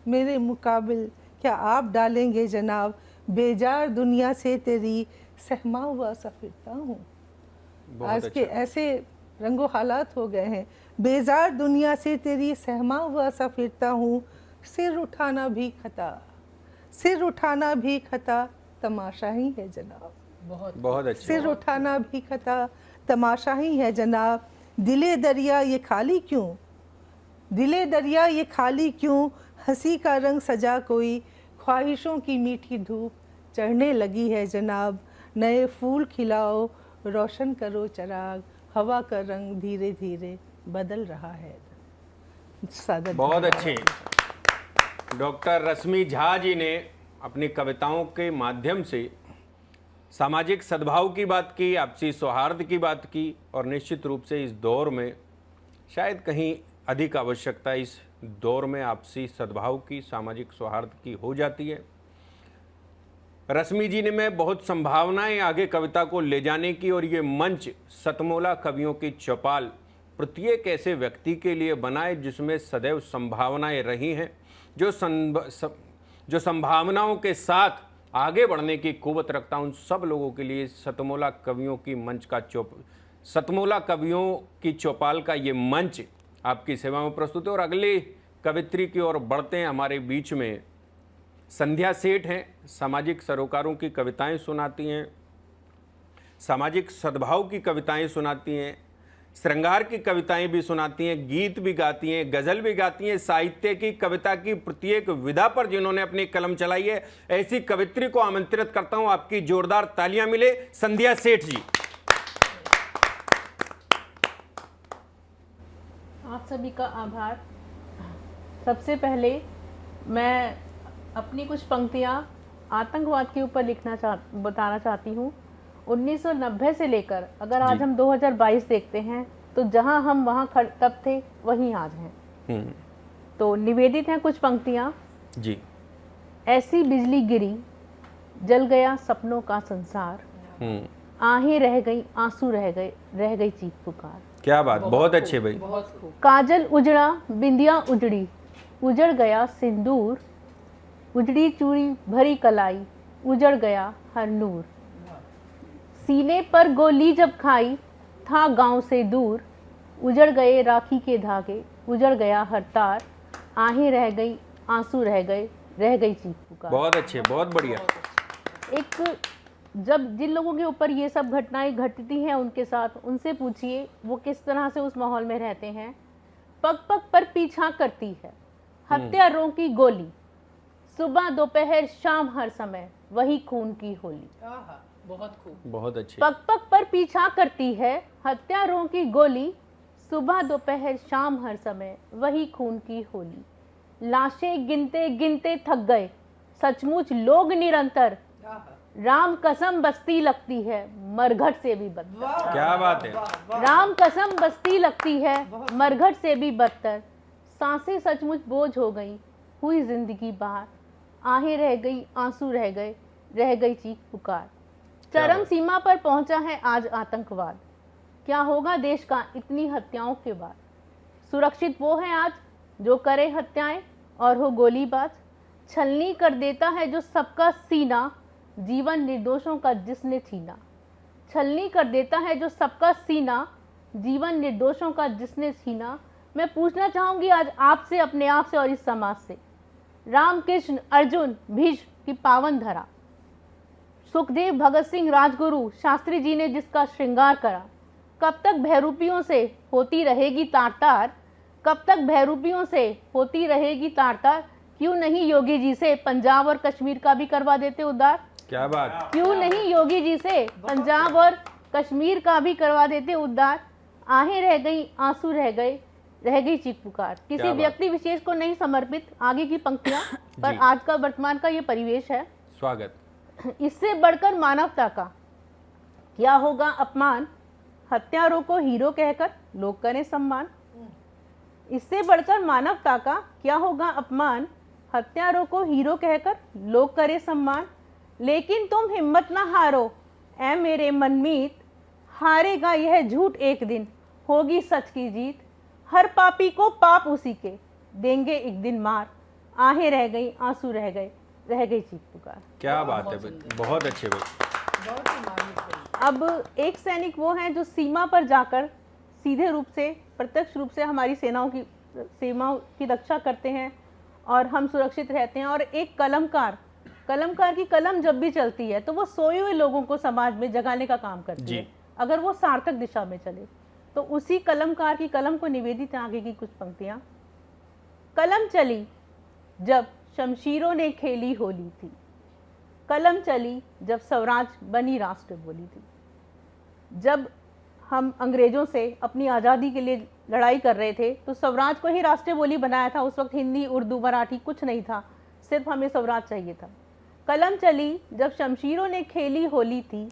Speaker 19: मेरे मुकाबिल क्या आप डालेंगे जनाब, बेजार दुनिया से तेरी सहमा हुआ सा फिरता हूँ। आज के ऐसे रंगो हालात हो गए हैं, बेजार दुनिया से तेरी सहमा हुआ सा फिरता हूँ, सिर उठाना भी खता, सिर उठाना भी खता, तमाशा ही है जनाब।
Speaker 10: बहुत अच्छे।
Speaker 19: सिर उठाना भी खता, तमाशा ही है जनाब, दिले दरिया ये खाली क्यों, दिले दरिया ये खाली क्यों, हंसी का रंग सजा कोई, ख्वाहिशों की मीठी धूप चढ़ने लगी है जनाब, नए फूल खिलाओ, रोशन करो चिराग, हवा का रंग धीरे धीरे बदल रहा है।
Speaker 10: बहुत अच्छे। डॉक्टर रश्मि झा जी ने अपनी कविताओं के माध्यम से सामाजिक सद्भाव की बात की, आपसी सौहार्द की बात की, और निश्चित रूप से इस दौर में शायद कहीं अधिक आवश्यकता इस दौर में आपसी सद्भाव की, सामाजिक सौहार्द की हो जाती है। रश्मि जी ने में बहुत संभावनाएं आगे कविता को ले जाने की, और ये मंच सतमोला कवियों की चौपाल प्रत्येक ऐसे व्यक्ति के लिए बनाए जिसमें सदैव संभावनाएं रही हैं, जो संभावनाओं के साथ आगे बढ़ने की कुव्वत रखता हूं। सब लोगों के लिए सतमोला कवियों की मंच का सतमोला कवियों की चौपाल का ये मंच आपकी सेवा में प्रस्तुत है। और अगले कवित्री की ओर बढ़ते हैं। हमारे बीच में संध्या सेठ हैं, सामाजिक सरोकारों की कविताएं सुनाती हैं, सामाजिक सद्भाव की कविताएं सुनाती हैं, श्रृंगार की कविताएं भी सुनाती हैं, गीत भी गाती हैं, गज़ल भी गाती हैं। साहित्य की, कविता की प्रत्येक विधा पर जिन्होंने अपनी कलम चलाई है, ऐसी कवित्री को आमंत्रित करता हूं। आपकी जोरदार तालियां मिले संध्या सेठ जी।
Speaker 20: आप सभी का आभार। सबसे पहले मैं अपनी कुछ पंक्तियां आतंकवाद के ऊपर बताना चाहती हूँ। 1990 से लेकर अगर आज हम 2022 देखते हैं तो जहां हम वहां तब थे वहीं आज हैं। तो निवेदित हैं कुछ पंक्तियां
Speaker 10: जी।
Speaker 20: ऐसी बिजली गिरी जल गया सपनों का संसार, आहें रह गई आंसू रह गई चीख पुकार।
Speaker 10: क्या बात, बहुत अच्छे भाई।
Speaker 20: काजल उजड़ा बिंदिया उजड़ी, उजड़ गया सिंदूर, उजड़ी चूड़ी भरी कलाई, उजड़ गया हर नूर। सीने पर गोली जब खाई था गांव से दूर, उजड़ गए राखी के धागे, उजड़ गया हर तार, आहें रह गई आंसू रह गई चीख पुकार।
Speaker 10: बहुत अच्छे, बहुत बढ़िया।
Speaker 20: एक जब जिन लोगों के ऊपर ये सब घटनाएं घटती हैं उनके साथ, उनसे पूछिए वो किस तरह से उस माहौल में रहते हैं। पग पग पर पीछा करती है हत्यारों की गोली, सुबह दोपहर शाम हर समय वही खून की होली।
Speaker 19: बहुत खूब,
Speaker 10: बहुत अच्छे।
Speaker 20: पग पग पर पीछा करती है हत्यारों की गोली, सुबह दोपहर शाम हर समय वही खून की होली। लाशें गिनते गिनते थक गए सचमुच लोग निरंतर, राम कसम बस्ती लगती है मरघट से भी बदतर।
Speaker 10: क्या बात है।
Speaker 20: राम कसम बस्ती लगती है मरघट से भी बदतर, सांसें सचमुच बोझ हो गई हुई जिंदगी बाहर, आहें रह गई आंसू रह गई चीख पुकार। चरम सीमा पर पहुंचा है आज आतंकवाद, क्या होगा देश का इतनी हत्याओं के बाद। सुरक्षित वो है आज जो करे हत्याएं और हो गोलीबाज, छलनी कर देता है जो सबका सीना, जीवन निर्दोषों का जिसने छीना। छलनी कर देता है जो सबका सीना, जीवन निर्दोषों का जिसने छीना। मैं पूछना चाहूंगी आज आपसे, अपने आप से और इस समाज से, रामकृष्ण अर्जुन भीष्म की पावन धरा, सुखदेव भगत सिंह राजगुरु शास्त्री जी ने जिसका श्रृंगार करा, कब तक भैरूपियों से होती रहेगी तार तार, कब तक भैरूपियों से होती रहेगी तार तार। क्यों नहीं योगी जी से पंजाब और कश्मीर का भी करवा देते उद्धार।
Speaker 10: क्या बात।
Speaker 20: क्यों नहीं योगी जी से पंजाब और कश्मीर का भी करवा देते उद्धार, आहें रह गई आंसू रह गई चीख पुकार। किसी व्यक्ति विशेष को नहीं समर्पित आगे की पंक्तियां, पर आज का वर्तमान का ये परिवेश है।
Speaker 10: स्वागत।
Speaker 20: इससे बढ़कर मानवता का क्या होगा अपमान, हत्यारों को हीरो कहकर लोग करें सम्मान। इससे बढ़कर मानवता का क्या होगा अपमान, हत्यारों को हीरो कहकर लोग करें सम्मान। लेकिन तुम हिम्मत ना हारो ऐ मेरे मनमीत, हारेगा यह झूठ एक दिन होगी सच की जीत। हर पापी को पाप उसी के देंगे एक दिन मार, आहें रह गई आंसू रह गई चीख पुकार।
Speaker 10: क्या बात है, बहुत अच्छे भाई।
Speaker 20: अब एक सैनिक वो हैं जो सीमा पर जाकर सीधे रूप से प्रत्यक्ष रूप से हमारी सीमाओं की रक्षा करते हैं और हम सुरक्षित रहते हैं। और एक कलमकार की कलम जब भी चलती है तो वो सोए हुए लोगों को समाज में जगाने का काम करती है, अगर वो सार्थक दिशा में चले। तो उसी कलमकार की कलम को निवेदित आगे की कुछ पंक्तियां। कलम चली जब शमशीरों ने खेली होली थी, कलम चली जब स्वराज बनी राष्ट्र बोली थी। जब हम अंग्रेजों से अपनी आज़ादी के लिए लड़ाई कर रहे थे तो स्वराज को ही राष्ट्रीय बोली बनाया था। उस वक्त हिंदी उर्दू मराठी कुछ नहीं था, सिर्फ हमें स्वराज चाहिए था। कलम चली जब शमशीरों ने खेली होली थी,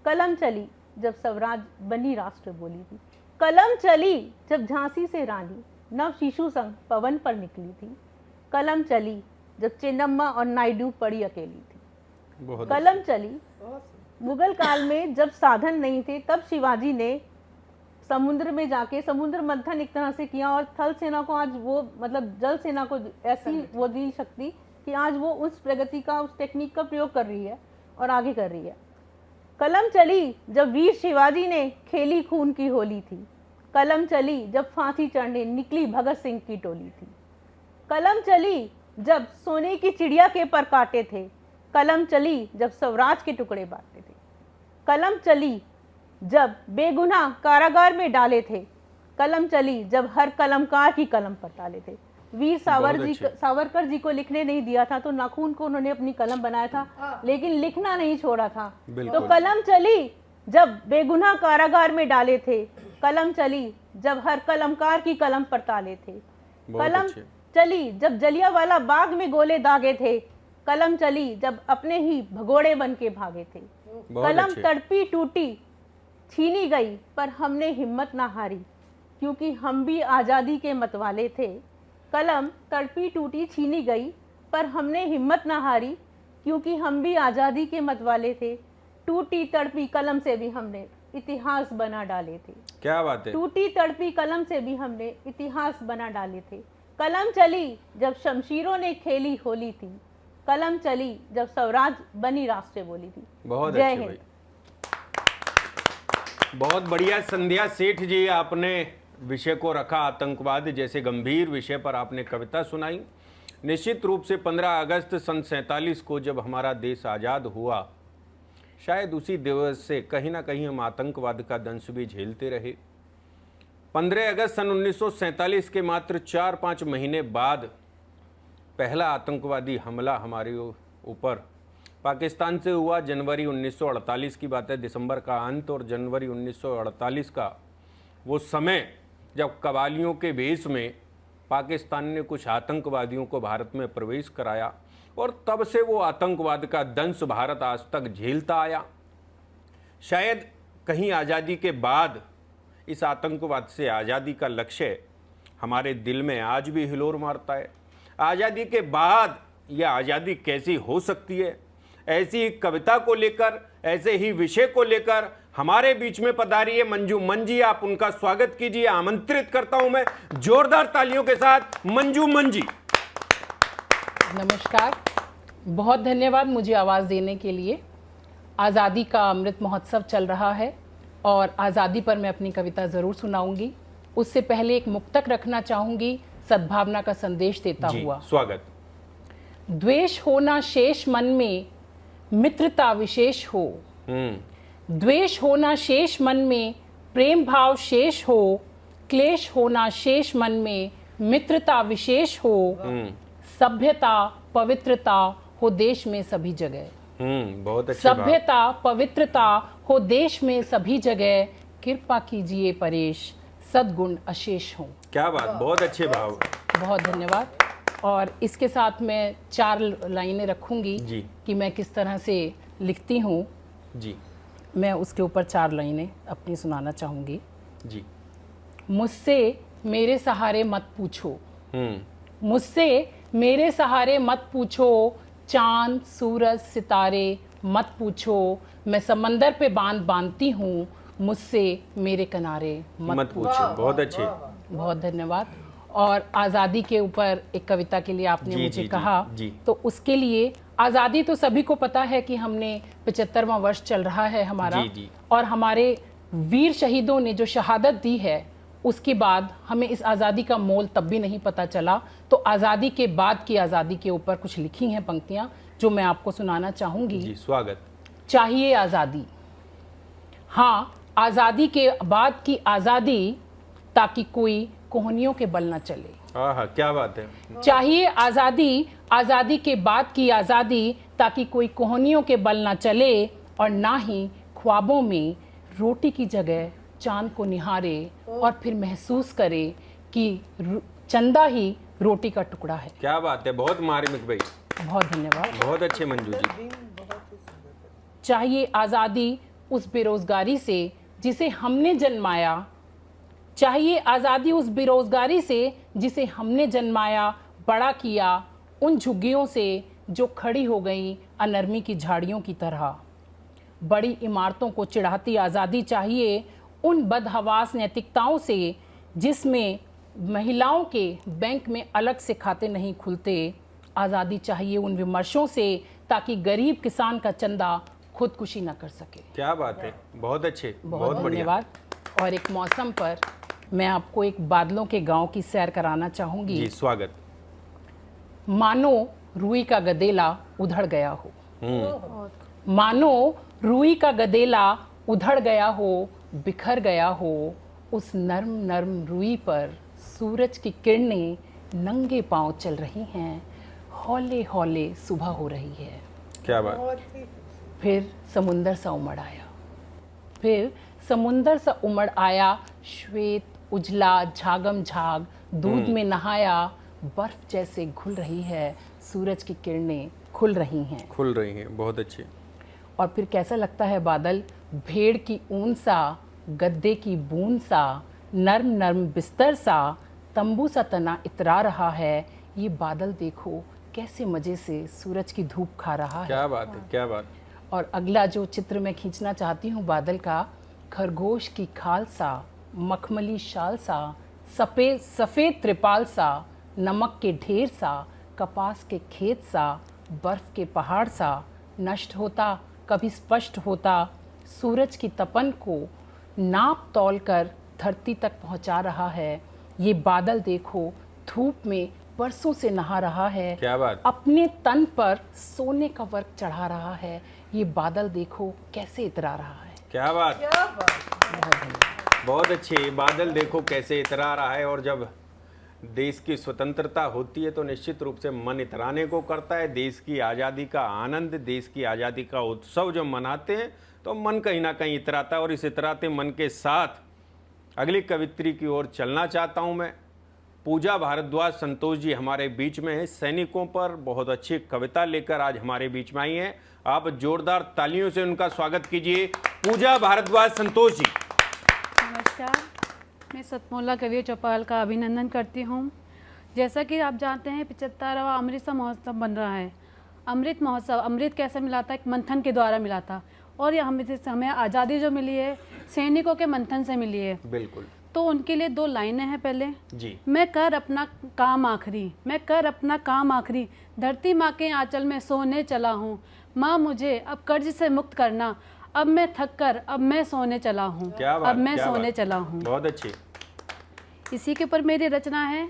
Speaker 20: कलम चली जब स्वराज बनी राष्ट्र बोली थी। कलम चली जब झांसी से रानी नव शिशु संग पवन पर निकली थी। कलम चली जब चेन्नम्मा और नायडू पड़ी अकेली थी। कलम चली मुगल काल में जब साधन नहीं थे, तब शिवाजी ने समुद्र में जाके समुद्र मंथन एक तरह से किया और थल सेना को आज वो मतलब जल सेना को ऐसी वो दी शक्ति कि आज वो उस प्रगति का, उस टेक्निक का प्रयोग कर रही है और आगे कर रही है। कलम चली जब वीर शिवाजी ने खेली खून की होली थी, कलम चली जब फांसी चढ़ने निकली भगत सिंह की टोली थी, कलम चली जब सोने की चिड़िया के पर काटे थे, कलम चली जब स्वराज के टुकड़े बांटे थे, कलम चली जब बेगुनाह कारागार में डाले थे, कलम चली जब हर कलमकार की कलम पर डाले थे। वीर सावरकर जी को लिखने नहीं दिया था तो नाखून को उन्होंने अपनी कलम बनाया था, लेकिन लिखना नहीं छोड़ा था। तो कलम चली जब बेगुनाह कारागार में डाले थे, कलम चली जब हर कलमकार की कलम पर ताले थे, कलम चली जब जलियांवाला बाग में गोले दागे थे, कलम चली जब अपने ही भगोड़े बन के भागे थे, कलम तड़पी टूटी छीनी गई पर हमने हिम्मत ना हारी क्योंकि हम भी आज़ादी के मतवाले थे, कलम तड़पी टूटी छीनी गई पर हमने हिम्मत ना हारी क्योंकि हम भी आज़ादी के मतवाले थे, टूटी तड़पी कलम से भी हमने इतिहास बना डाले थे।
Speaker 10: क्या बात है।
Speaker 20: टूटी तड़पी कलम से भी हमने इतिहास बना डाले थे, कलम चली जब शमशीरों ने खेली होली थी, कलम चली जब स्वराज बनी राष्ट्र बोली थी।
Speaker 10: बहुत अच्छे भाई, बहुत बढ़िया। संध्या सेठ जी, आपने विषय को रखा आतंकवाद जैसे गंभीर विषय पर आपने कविता सुनाई। निश्चित रूप से 15 अगस्त सन 47 को जब हमारा देश आज़ाद हुआ, शायद उसी दिवस से कहीं ना कहीं हम आतंकवाद का दंश भी झेलते रहे। 15 अगस्त सन 1947 के मात्र 4-5 महीने बाद पहला आतंकवादी हमला हमारे ऊपर पाकिस्तान से हुआ। जनवरी 1948 की बात है, दिसंबर का अंत और जनवरी 1948 का वो समय जब कबालियों के भेष में पाकिस्तान ने कुछ आतंकवादियों को भारत में प्रवेश कराया और तब से वो आतंकवाद का दंश भारत आज तक झेलता आया। शायद कहीं आज़ादी के बाद इस आतंकवाद से आज़ादी का लक्ष्य हमारे दिल में आज भी हिलोर मारता है। आज़ादी के बाद यह आज़ादी कैसी हो सकती है, ऐसी ही कविता को लेकर, ऐसे ही विषय को लेकर हमारे बीच में पधारी है मंजू मन जी। आप उनका स्वागत कीजिए, आमंत्रित करता हूं मैं जोरदार तालियों के साथ। मंजू मन जी,
Speaker 18: नमस्कार, बहुत धन्यवाद मुझे आवाज़ देने के लिए। आज़ादी का अमृत महोत्सव चल रहा है और आज़ादी पर मैं अपनी कविता ज़रूर सुनाऊंगी। उससे पहले एक मुक्तक रखना चाहूँगी सद्भावना का संदेश देता हुआ।
Speaker 10: स्वागत।
Speaker 18: द्वेष होना शेष मन में, मित्रता विशेष हो। द्वेष होना शेष मन में, प्रेम भाव शेष हो। क्लेश होना शेष मन में, मित्रता विशेष हो। सभ्यता पवित्रता हो देश में सभी जगह।
Speaker 10: बहुत अच्छी
Speaker 18: सभ्यता पवित्रता हो देश में सभी जगह। कृपा कीजिए परेश, सद्गुण अशेष हो।
Speaker 10: क्या बात, बहुत अच्छे भाव।
Speaker 18: बहुत धन्यवाद। और इसके साथ मैं 4 लाइनें रखूंगी
Speaker 10: जी
Speaker 18: कि मैं किस तरह से लिखती हूँ
Speaker 10: जी।
Speaker 18: मैं उसके ऊपर 4 लाइनें अपनी सुनाना चाहूँगी
Speaker 10: जी।
Speaker 18: मुझसे मेरे सहारे मत पूछो, मुझसे मेरे सहारे मत पूछो। चांद सूरज सितारे मत पूछो। मैं समंदर पे बांध बांधती हूँ, मुझसे मेरे किनारे मत पूछो।
Speaker 10: बहुत अच्छे,
Speaker 18: बहुत धन्यवाद। और आज़ादी के ऊपर एक कविता के लिए आपने मुझे कहा, तो उसके लिए आज़ादी तो सभी को पता है कि हमने 75वां वर्ष चल रहा है हमारा। और हमारे वीर शहीदों ने जो शहादत दी है, उसके बाद हमें इस आज़ादी का मोल तब भी नहीं पता चला। तो आज़ादी के बाद की आज़ादी के ऊपर कुछ लिखी हैं पंक्तियाँ जो मैं आपको सुनाना चाहूँगी।
Speaker 10: जी, स्वागत।
Speaker 18: चाहिए आज़ादी, हाँ आज़ादी के बाद की आज़ादी, ताकि कोई कोहनियों के बल न चले।
Speaker 10: क्या बात है।
Speaker 18: चाहिए आज़ादी, आज़ादी के बाद की आज़ादी, ताकि कोई कोहनियों के बल न चले और ना ही ख्वाबों में रोटी की जगह चांद को निहारे और फिर महसूस करे कि चंदा ही रोटी का टुकड़ा है।
Speaker 10: क्या बात है, बहुत मार्मिक भाई।
Speaker 18: बहुत धन्यवाद।
Speaker 10: बहुत अच्छे मंजू जी।
Speaker 18: चाहिए आज़ादी उस बेरोजगारी से जिसे हमने जन्माया। चाहिए आज़ादी उस बेरोजगारी से जिसे हमने जन्माया, बड़ा किया उन झुग्गियों से जो खड़ी हो गई अनरमी की झाड़ियों की तरह। बड़ी इमारतों को चिढ़ाती आज़ादी चाहिए उन बदहवास नैतिकताओं से जिसमें महिलाओं के बैंक में अलग से खाते नहीं खुलते,
Speaker 21: आज़ादी चाहिए उन विमर्शों से, ताकि गरीब किसान का चंदा खुदकुशी न कर सके।
Speaker 10: क्या बात है, बहुत अच्छे,
Speaker 21: बहुत
Speaker 10: बढ़िया।
Speaker 21: धन्यवाद। और एक मौसम पर मैं आपको एक बादलों के गांव की सैर कराना चाहूंगी।
Speaker 10: जी, स्वागत।
Speaker 21: मानो रुई का गदेला उधड़ गया हो, मानो रुई का गदेला उधड़ गया हो, बिखर गया हो, उस नर्म नर्म रुई पर सूरज की किरणें नंगे पांव चल रही हैं, हौले हौले सुबह हो रही है।
Speaker 10: क्या बात।
Speaker 21: फिर समुंदर सा उमड़ आया, फिर समुंदर सा उमड़ आया, श्वेत उजला झागम झाग, दूध में नहाया, बर्फ जैसे घुल रही है, सूरज की किरणें खुल रही हैं।
Speaker 10: खुल रही हैं, बहुत अच्छे।
Speaker 21: और फिर कैसा लगता है बादल, भेड़ की ऊन सा, गद्दे की बूंद सा, नर्म नर्म बिस्तर सा, तंबू सा तना इतरा रहा है। ये बादल देखो कैसे मज़े से सूरज की धूप खा रहा है।
Speaker 10: क्या बात है, क्या बात।
Speaker 21: और अगला जो चित्र मैं खींचना चाहती हूँ बादल का, खरगोश की खाल सा, मखमली शाल सा, सफ़ेद त्रिपाल सा, नमक के ढेर सा, कपास के खेत सा, बर्फ़ के पहाड़ सा, नष्ट होता कभी स्पष्ट होता, सूरज की तपन को नाप तौल कर धरती तक पहुंचा रहा है। ये बादल देखो धूप में बरसों से नहा रहा है।
Speaker 10: क्या बात।
Speaker 21: अपने तन पर सोने का वर्क चढ़ा रहा है। ये बादल देखो कैसे इतरा रहा है।
Speaker 10: क्या बात, बहुत अच्छे। बादल देखो कैसे इतरा रहा है। और जब देश की स्वतंत्रता होती है तो निश्चित रूप से मन इतराने को करता है। देश की आज़ादी का आनंद, देश की आज़ादी का उत्सव जब मनाते हैं तो मन कहीं ना कहीं इतराता है। और इस इतराते मन के साथ अगली कवित्री की ओर चलना चाहता हूं मैं। पूजा भारद्वाज संतोष जी हमारे बीच में हैं। सैनिकों पर बहुत अच्छी कविता लेकर आज हमारे बीच में आई हैं। आप जोरदार तालियों से उनका स्वागत कीजिए। पूजा भारद्वाज संतोष जी।
Speaker 22: नमस्कार, मैं सतमोला कवि चौपाल का अभिनंदन करती हूँ। जैसा कि आप जानते हैं 75वां अमृत महोत्सव बन रहा है। अमृत महोत्सव, अमृत कैसे मिला था? एक मंथन के द्वारा मिला था। और ये हमें आज़ादी जो मिली है सैनिकों के मंथन से मिली है।
Speaker 10: बिल्कुल।
Speaker 22: तो उनके लिए 2 लाइनें हैं। पहले
Speaker 10: जी।
Speaker 22: मैं कर अपना काम आखिरी, मैं कर अपना काम आखिरी, धरती माँ के आंचल में सोने चला हूँ। माँ मुझे अब कर्ज से मुक्त करना, अब मैं थक कर अब मैं सोने चला हूँ। अब मैं सोने चला हूँ।
Speaker 10: बहुत अच्छी।
Speaker 22: इसी के ऊपर मेरी रचना है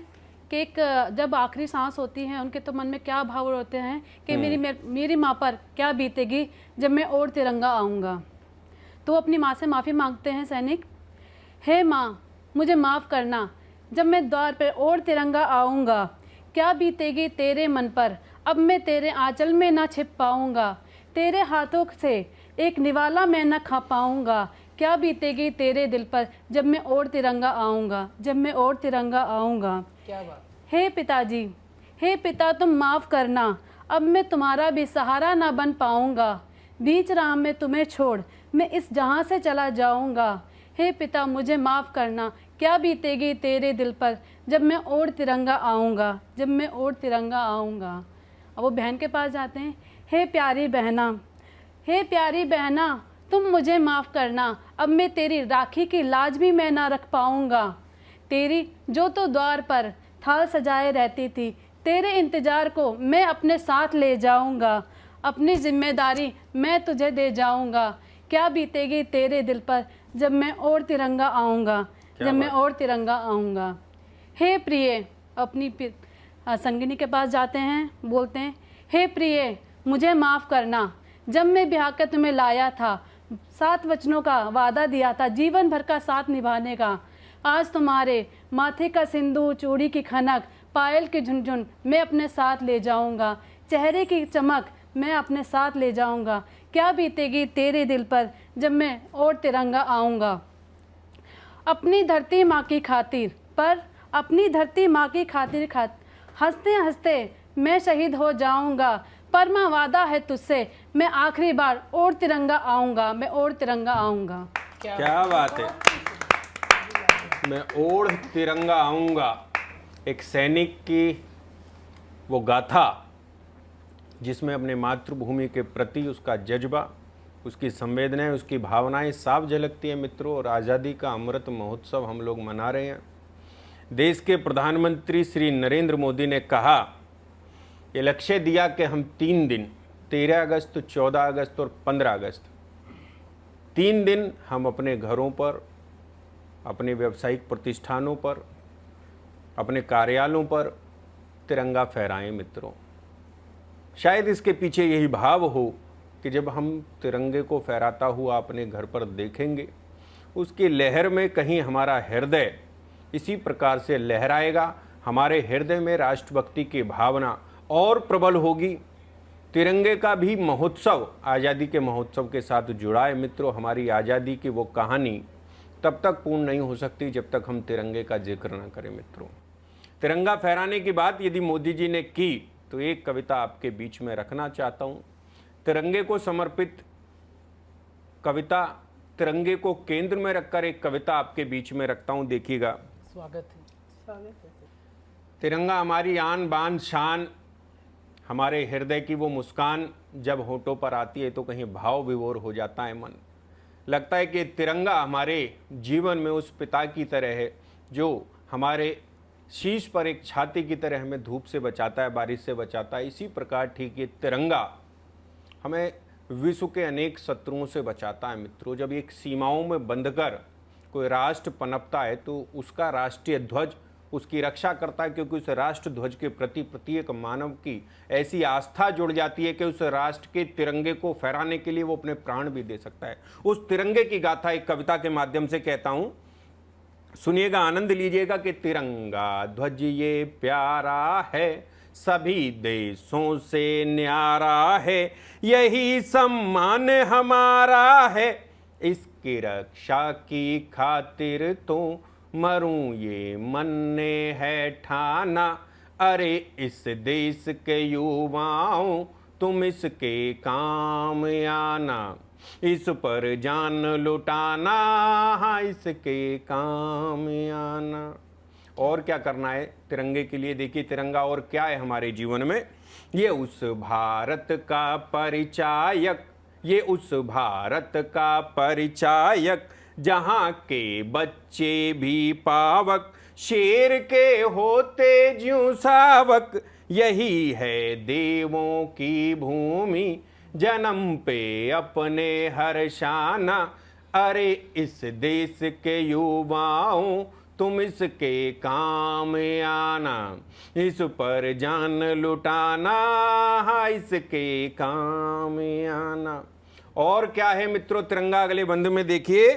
Speaker 22: कि एक जब आखिरी सांस होती है उनके तो मन में क्या भाव होते हैं कि मेरी माँ पर क्या बीतेगी जब मैं और तिरंगा आऊँगा। तो अपनी माँ से माफ़ी मांगते हैं सैनिक। हे माँ मुझे माफ़ करना, जब मैं द्वार पर और तिरंगा आऊँगा, क्या बीतेगी तेरे मन पर, अब मैं तेरे आंचल में ना छिप पाऊँगा। तेरे हाथों से एक निवाला मैं न खा पाऊँगा, क्या बीतेगी तेरे दिल पर जब मैं और तिरंगा आऊँगा, जब मैं और तिरंगा आऊँगा।
Speaker 21: क्या बात।
Speaker 22: हे पिताजी, हे पिता तुम माफ़ करना, अब मैं तुम्हारा भी सहारा ना बन पाऊँगा। बीच राह में तुम्हें छोड़ मैं इस जहाँ से चला जाऊँगा। हे पिता मुझे माफ़ करना, क्या बीतेगी तेरे दिल पर जब मैं और तिरंगा आऊँगा, जब मैं और तिरंगा आऊँगा। अब वो बहन के पास जाते हैं। हे प्यारी बहना, हे प्यारी बहना तुम मुझे माफ़ करना, अब मैं तेरी राखी की लाज भी मैं ना रख पाऊँगा। तेरी जो तो द्वार पर थाल सजाए रहती थी, तेरे इंतज़ार को मैं अपने साथ ले जाऊँगा। अपनी जिम्मेदारी मैं तुझे दे जाऊँगा, क्या बीतेगी तेरे दिल पर जब मैं और तिरंगा आऊँगा, जब मैं और तिरंगा आऊँगा। हे प्रिय, अपनी संगिनी के पास जाते हैं, बोलते हैं हे प्रिय मुझे माफ़ करना, जब मैं ब्याह कर तुम्हें लाया था, 7 वचनों का वादा दिया था जीवन भर का साथ निभाने का। आज तुम्हारे माथे का सिंदूर, चूड़ी की खनक, पायल की झुनझुन मैं अपने साथ ले जाऊंगा, चेहरे की चमक मैं अपने साथ ले जाऊंगा। क्या बीतेगी तेरे दिल पर जब मैं और तिरंगा आऊँगा। अपनी धरती माँ की खातिर, पर अपनी धरती माँ की खातिर हंसते हंसते मैं शहीद हो जाऊंगा, पर माँ वादा है तुझसे मैं आखिरी बार और तिरंगा आऊँगा, मैं और तिरंगा आऊँगा।
Speaker 10: क्या बात है, मैं और तिरंगा आऊँगा। एक सैनिक की वो गाथा जिसमें अपने मातृभूमि के प्रति उसका जज्बा, उसकी संवेदनाएं, उसकी भावनाएं साफ झलकती हैं मित्रों। और आज़ादी का अमृत महोत्सव हम लोग मना रहे हैं। देश के प्रधानमंत्री श्री नरेंद्र मोदी ने कहा ये लक्ष्य दिया कि हम 3 दिन 13 अगस्त, 14 अगस्त और 15 अगस्त 3 दिन हम अपने घरों पर, अपने व्यावसायिक प्रतिष्ठानों पर, अपने कार्यालयों पर तिरंगा फहराएं मित्रों। शायद इसके पीछे यही भाव हो कि जब हम तिरंगे को फहराता हुआ अपने घर पर देखेंगे, उसकी लहर में कहीं हमारा हृदय इसी प्रकार से लहराएगा, हमारे हृदय में राष्ट्रभक्ति की भावना और प्रबल होगी। तिरंगे का भी महोत्सव आज़ादी के महोत्सव के साथ जुड़ा है मित्रों। हमारी आज़ादी की वो कहानी तब तक पूर्ण नहीं हो सकती जब तक हम तिरंगे का जिक्र न करें मित्रों। तिरंगा फहराने की बात यदि मोदी जी ने की तो एक कविता आपके बीच में रखना चाहता हूँ। तिरंगे को समर्पित कविता, तिरंगे को केंद्र में रखकर एक कविता आपके बीच में रखता हूँ, देखिएगा।
Speaker 21: स्वागत है।
Speaker 19: स्वागत है।
Speaker 10: तिरंगा हमारी आन बान शान, हमारे हृदय की वो मुस्कान जब होठों पर आती है तो कहीं भाव विभोर हो जाता है मन। लगता है कि तिरंगा हमारे जीवन में उस पिता की तरह है जो हमारे शीश पर एक छाती की तरह हमें धूप से बचाता है, बारिश से बचाता है। इसी प्रकार ठीक ये तिरंगा हमें विश्व के अनेक शत्रुओं से बचाता है मित्रों। जब एक सीमाओं में बंधकर कोई राष्ट्र पनपता है तो उसका राष्ट्रीय ध्वज उसकी रक्षा करता है, क्योंकि उस राष्ट्र ध्वज के प्रति प्रत्येक मानव की ऐसी आस्था जुड़ जाती है कि उस राष्ट्र के तिरंगे को फहराने के लिए वो अपने प्राण भी दे सकता है। उस तिरंगे की गाथा एक कविता के माध्यम से कहता हूँ, सुनिएगा, आनंद लीजिएगा कि तिरंगा ध्वज ये प्यारा है, सभी देशों से न्यारा है, यही सम्मान हमारा है, इसकी रक्षा की खातिर तो मरूं ये मन ने है ठाना। अरे इस देश के युवाओं तुम इसके काम आना, इस पर जान लुटाना, हाँ इसके काम आना। और क्या करना है तिरंगे के लिए? देखिए तिरंगा और क्या है हमारे जीवन में। ये उस भारत का परिचायक, ये उस भारत का परिचायक, जहाँ के बच्चे भी पावक, शेर के होते ज्यों सावक, यही है देवों की भूमि, जन्म पे अपने हर्षाना। अरे इस देश के युवाओं तुम इसके काम आना, इस पर जान लुटाना, हाँ इसके काम आना। और क्या है मित्रों तिरंगा? अगले बंद में देखिए,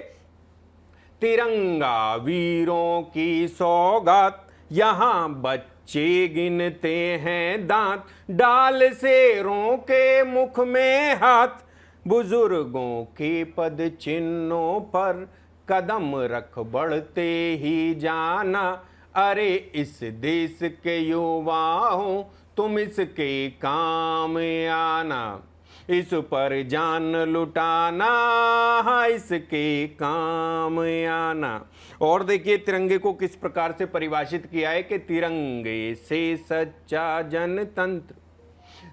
Speaker 10: तिरंगा वीरों की सौगात, यहाँ बच्चे गिनते हैं दांत, डाल शेरों के मुख में हाथ, बुजुर्गों के पद चिन्हों पर कदम रख बढ़ते ही जाना। अरे इस देश के युवाओं तुम इसके काम आना, इस पर जान लुटाना, हाँ इसके काम आना। और देखिए तिरंगे को किस प्रकार से परिभाषित किया है कि तिरंगे से सच्चा जनतंत्र,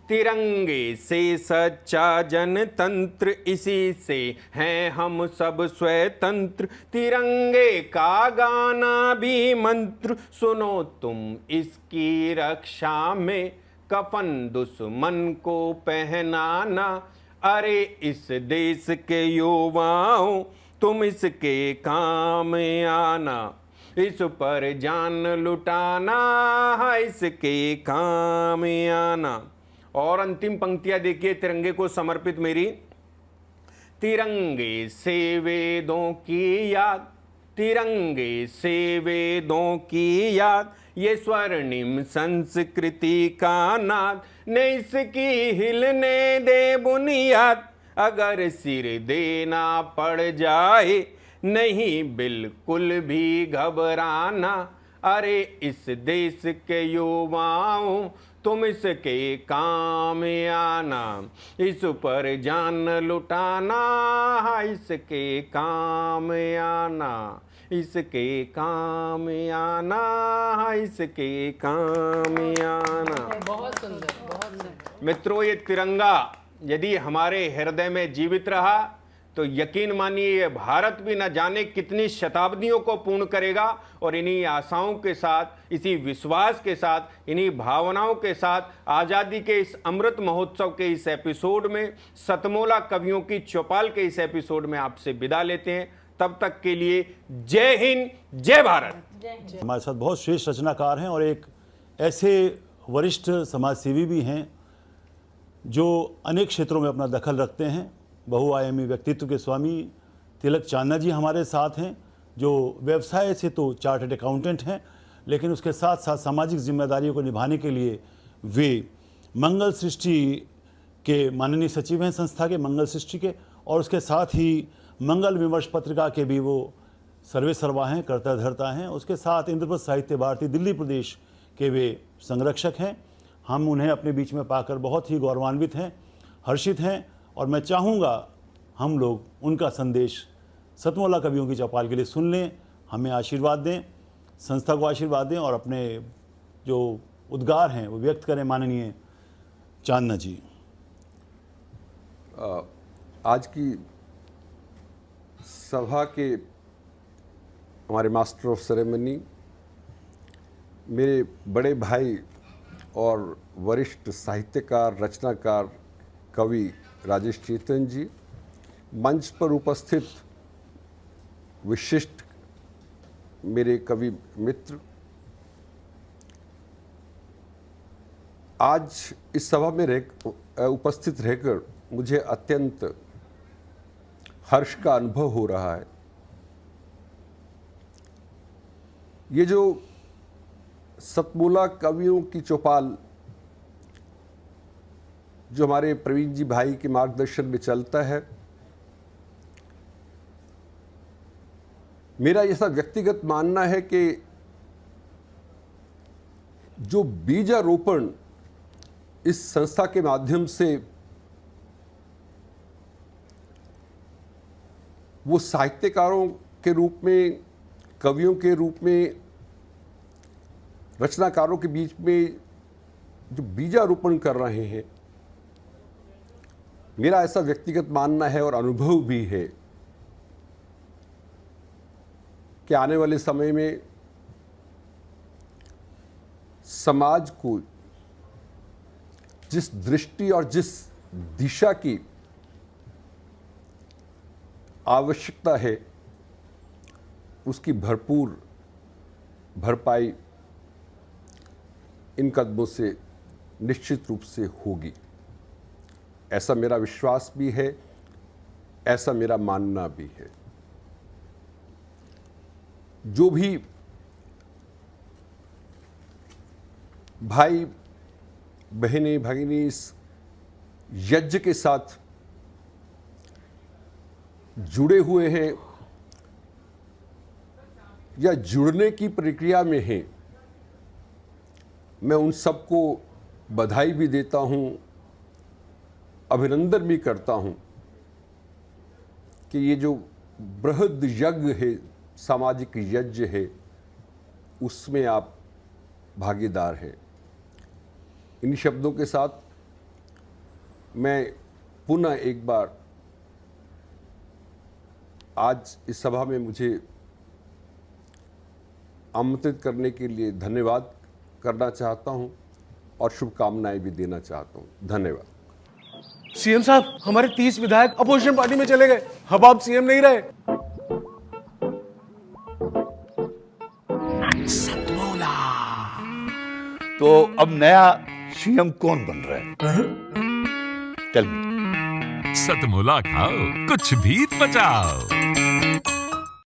Speaker 10: तिरंगे से सच्चा जनतंत्र, इसी से हैं हम सब स्वतंत्र, तिरंगे का गाना भी मंत्र, सुनो तुम इसकी रक्षा में, कफन दुश्मन को पहनाना। अरे इस देश के युवाओं तुम इसके काम आना, इस पर जान लुटाना, इसके काम आना। और अंतिम पंक्तियां देखिए तिरंगे को समर्पित मेरी। तिरंगे से वेदों की याद, तिरंगे से वेदों की याद, ये स्वर्णिम संस्कृति का नाद, न इसकी हिलने दे बुनियाद, अगर सिर देना पड़ जाए नहीं बिल्कुल भी घबराना। अरे इस देश के युवाओं तुम इसके काम आना, इस पर जान लुटाना, इसके काम आना, इसके काम आना, इसके काम आना।
Speaker 21: बहुत सुंदर, बहुत सुंदर।
Speaker 10: मित्रों ये तिरंगा यदि हमारे हृदय में जीवित रहा तो यकीन मानिए ये भारत भी न जाने कितनी शताब्दियों को पूर्ण करेगा। और इन्हीं आशाओं के साथ, इसी विश्वास के साथ, इन्हीं भावनाओं के साथ आज़ादी के इस अमृत महोत्सव के इस एपिसोड में, सतमोला कवियों की चौपाल के इस एपिसोड में आपसे विदा लेते हैं। तब तक के लिए जय हिंद, जय भारत।
Speaker 15: हमारे साथ बहुत श्रेष्ठ रचनाकार हैं और एक ऐसे वरिष्ठ समाजसेवी भी हैं जो अनेक क्षेत्रों में अपना दखल रखते हैं। बहुआयामी व्यक्तित्व के स्वामी तिलक चांदना जी हमारे साथ हैं, जो व्यवसाय से तो चार्टर्ड अकाउंटेंट हैं, लेकिन उसके साथ साथ सामाजिक जिम्मेदारियों को निभाने के लिए वे मंगल सृष्टि के माननीय सचिव हैं, संस्था के मंगल सृष्टि के, और उसके साथ ही मंगल विमर्श पत्रिका के भी वो सर्वे सर्वा हैं, कर्ता धर्ता हैं। उसके साथ इंद्रप्रस्थ साहित्य भारती दिल्ली प्रदेश के वे संरक्षक हैं। हम उन्हें अपने बीच में पाकर बहुत ही गौरवान्वित हैं, हर्षित हैं, और मैं चाहूँगा हम लोग उनका संदेश सतमोला कवियों की चौपाल के लिए सुन लें, हमें आशीर्वाद दें, संस्था को आशीर्वाद दें और अपने जो उद्गार हैं वो व्यक्त करें। माननीय चांदना जी।
Speaker 1: आज की सभा के हमारे मास्टर ऑफ सेरेमनी, मेरे बड़े भाई और वरिष्ठ साहित्यकार, रचनाकार, कवि राजेश चेतन जी, मंच पर उपस्थित विशिष्ट मेरे कवि मित्र, आज इस सभा में उपस्थित रहकर मुझे अत्यंत हर्ष का अनुभव हो रहा है। ये जो सतमोला कवियों की चौपाल जो हमारे प्रवीण जी भाई के मार्गदर्शन में चलता है, मेरा ऐसा व्यक्तिगत मानना है कि जो बीजारोपण इस संस्था के माध्यम से वो साहित्यकारों के रूप में, कवियों के रूप में, रचनाकारों के बीच में जो बीजारोपण कर रहे हैं, मेरा ऐसा व्यक्तिगत मानना है और अनुभव भी है कि आने वाले समय में समाज को जिस दृष्टि और जिस दिशा की आवश्यकता है, उसकी भरपूर भरपाई इन कदमों से निश्चित रूप से होगी। ऐसा मेरा विश्वास भी है, ऐसा मेरा मानना भी है। जो भी भाई बहनें भगिनी इस यज्ञ के साथ जुड़े हुए हैं या जुड़ने की प्रक्रिया में हैं, मैं उन सबको बधाई भी देता हूं, अभिनंदन भी करता हूं कि ये जो बृहद यज्ञ है, सामाजिक यज्ञ है, उसमें आप भागीदार हैं। इन शब्दों के साथ मैं पुनः एक बार आज इस सभा में मुझे आमंत्रित करने के लिए धन्यवाद करना चाहता हूं और शुभकामनाएं भी देना चाहता हूं। धन्यवाद।
Speaker 4: सीएम साहब, हमारे 30 विधायक अपोजिशन पार्टी में चले गए, अब आप सीएम नहीं रहे।
Speaker 23: सतमोला। तो अब नया सीएम कौन बन रहा है? चल
Speaker 24: सतमोला खाओ, कुछ भी पचाओ।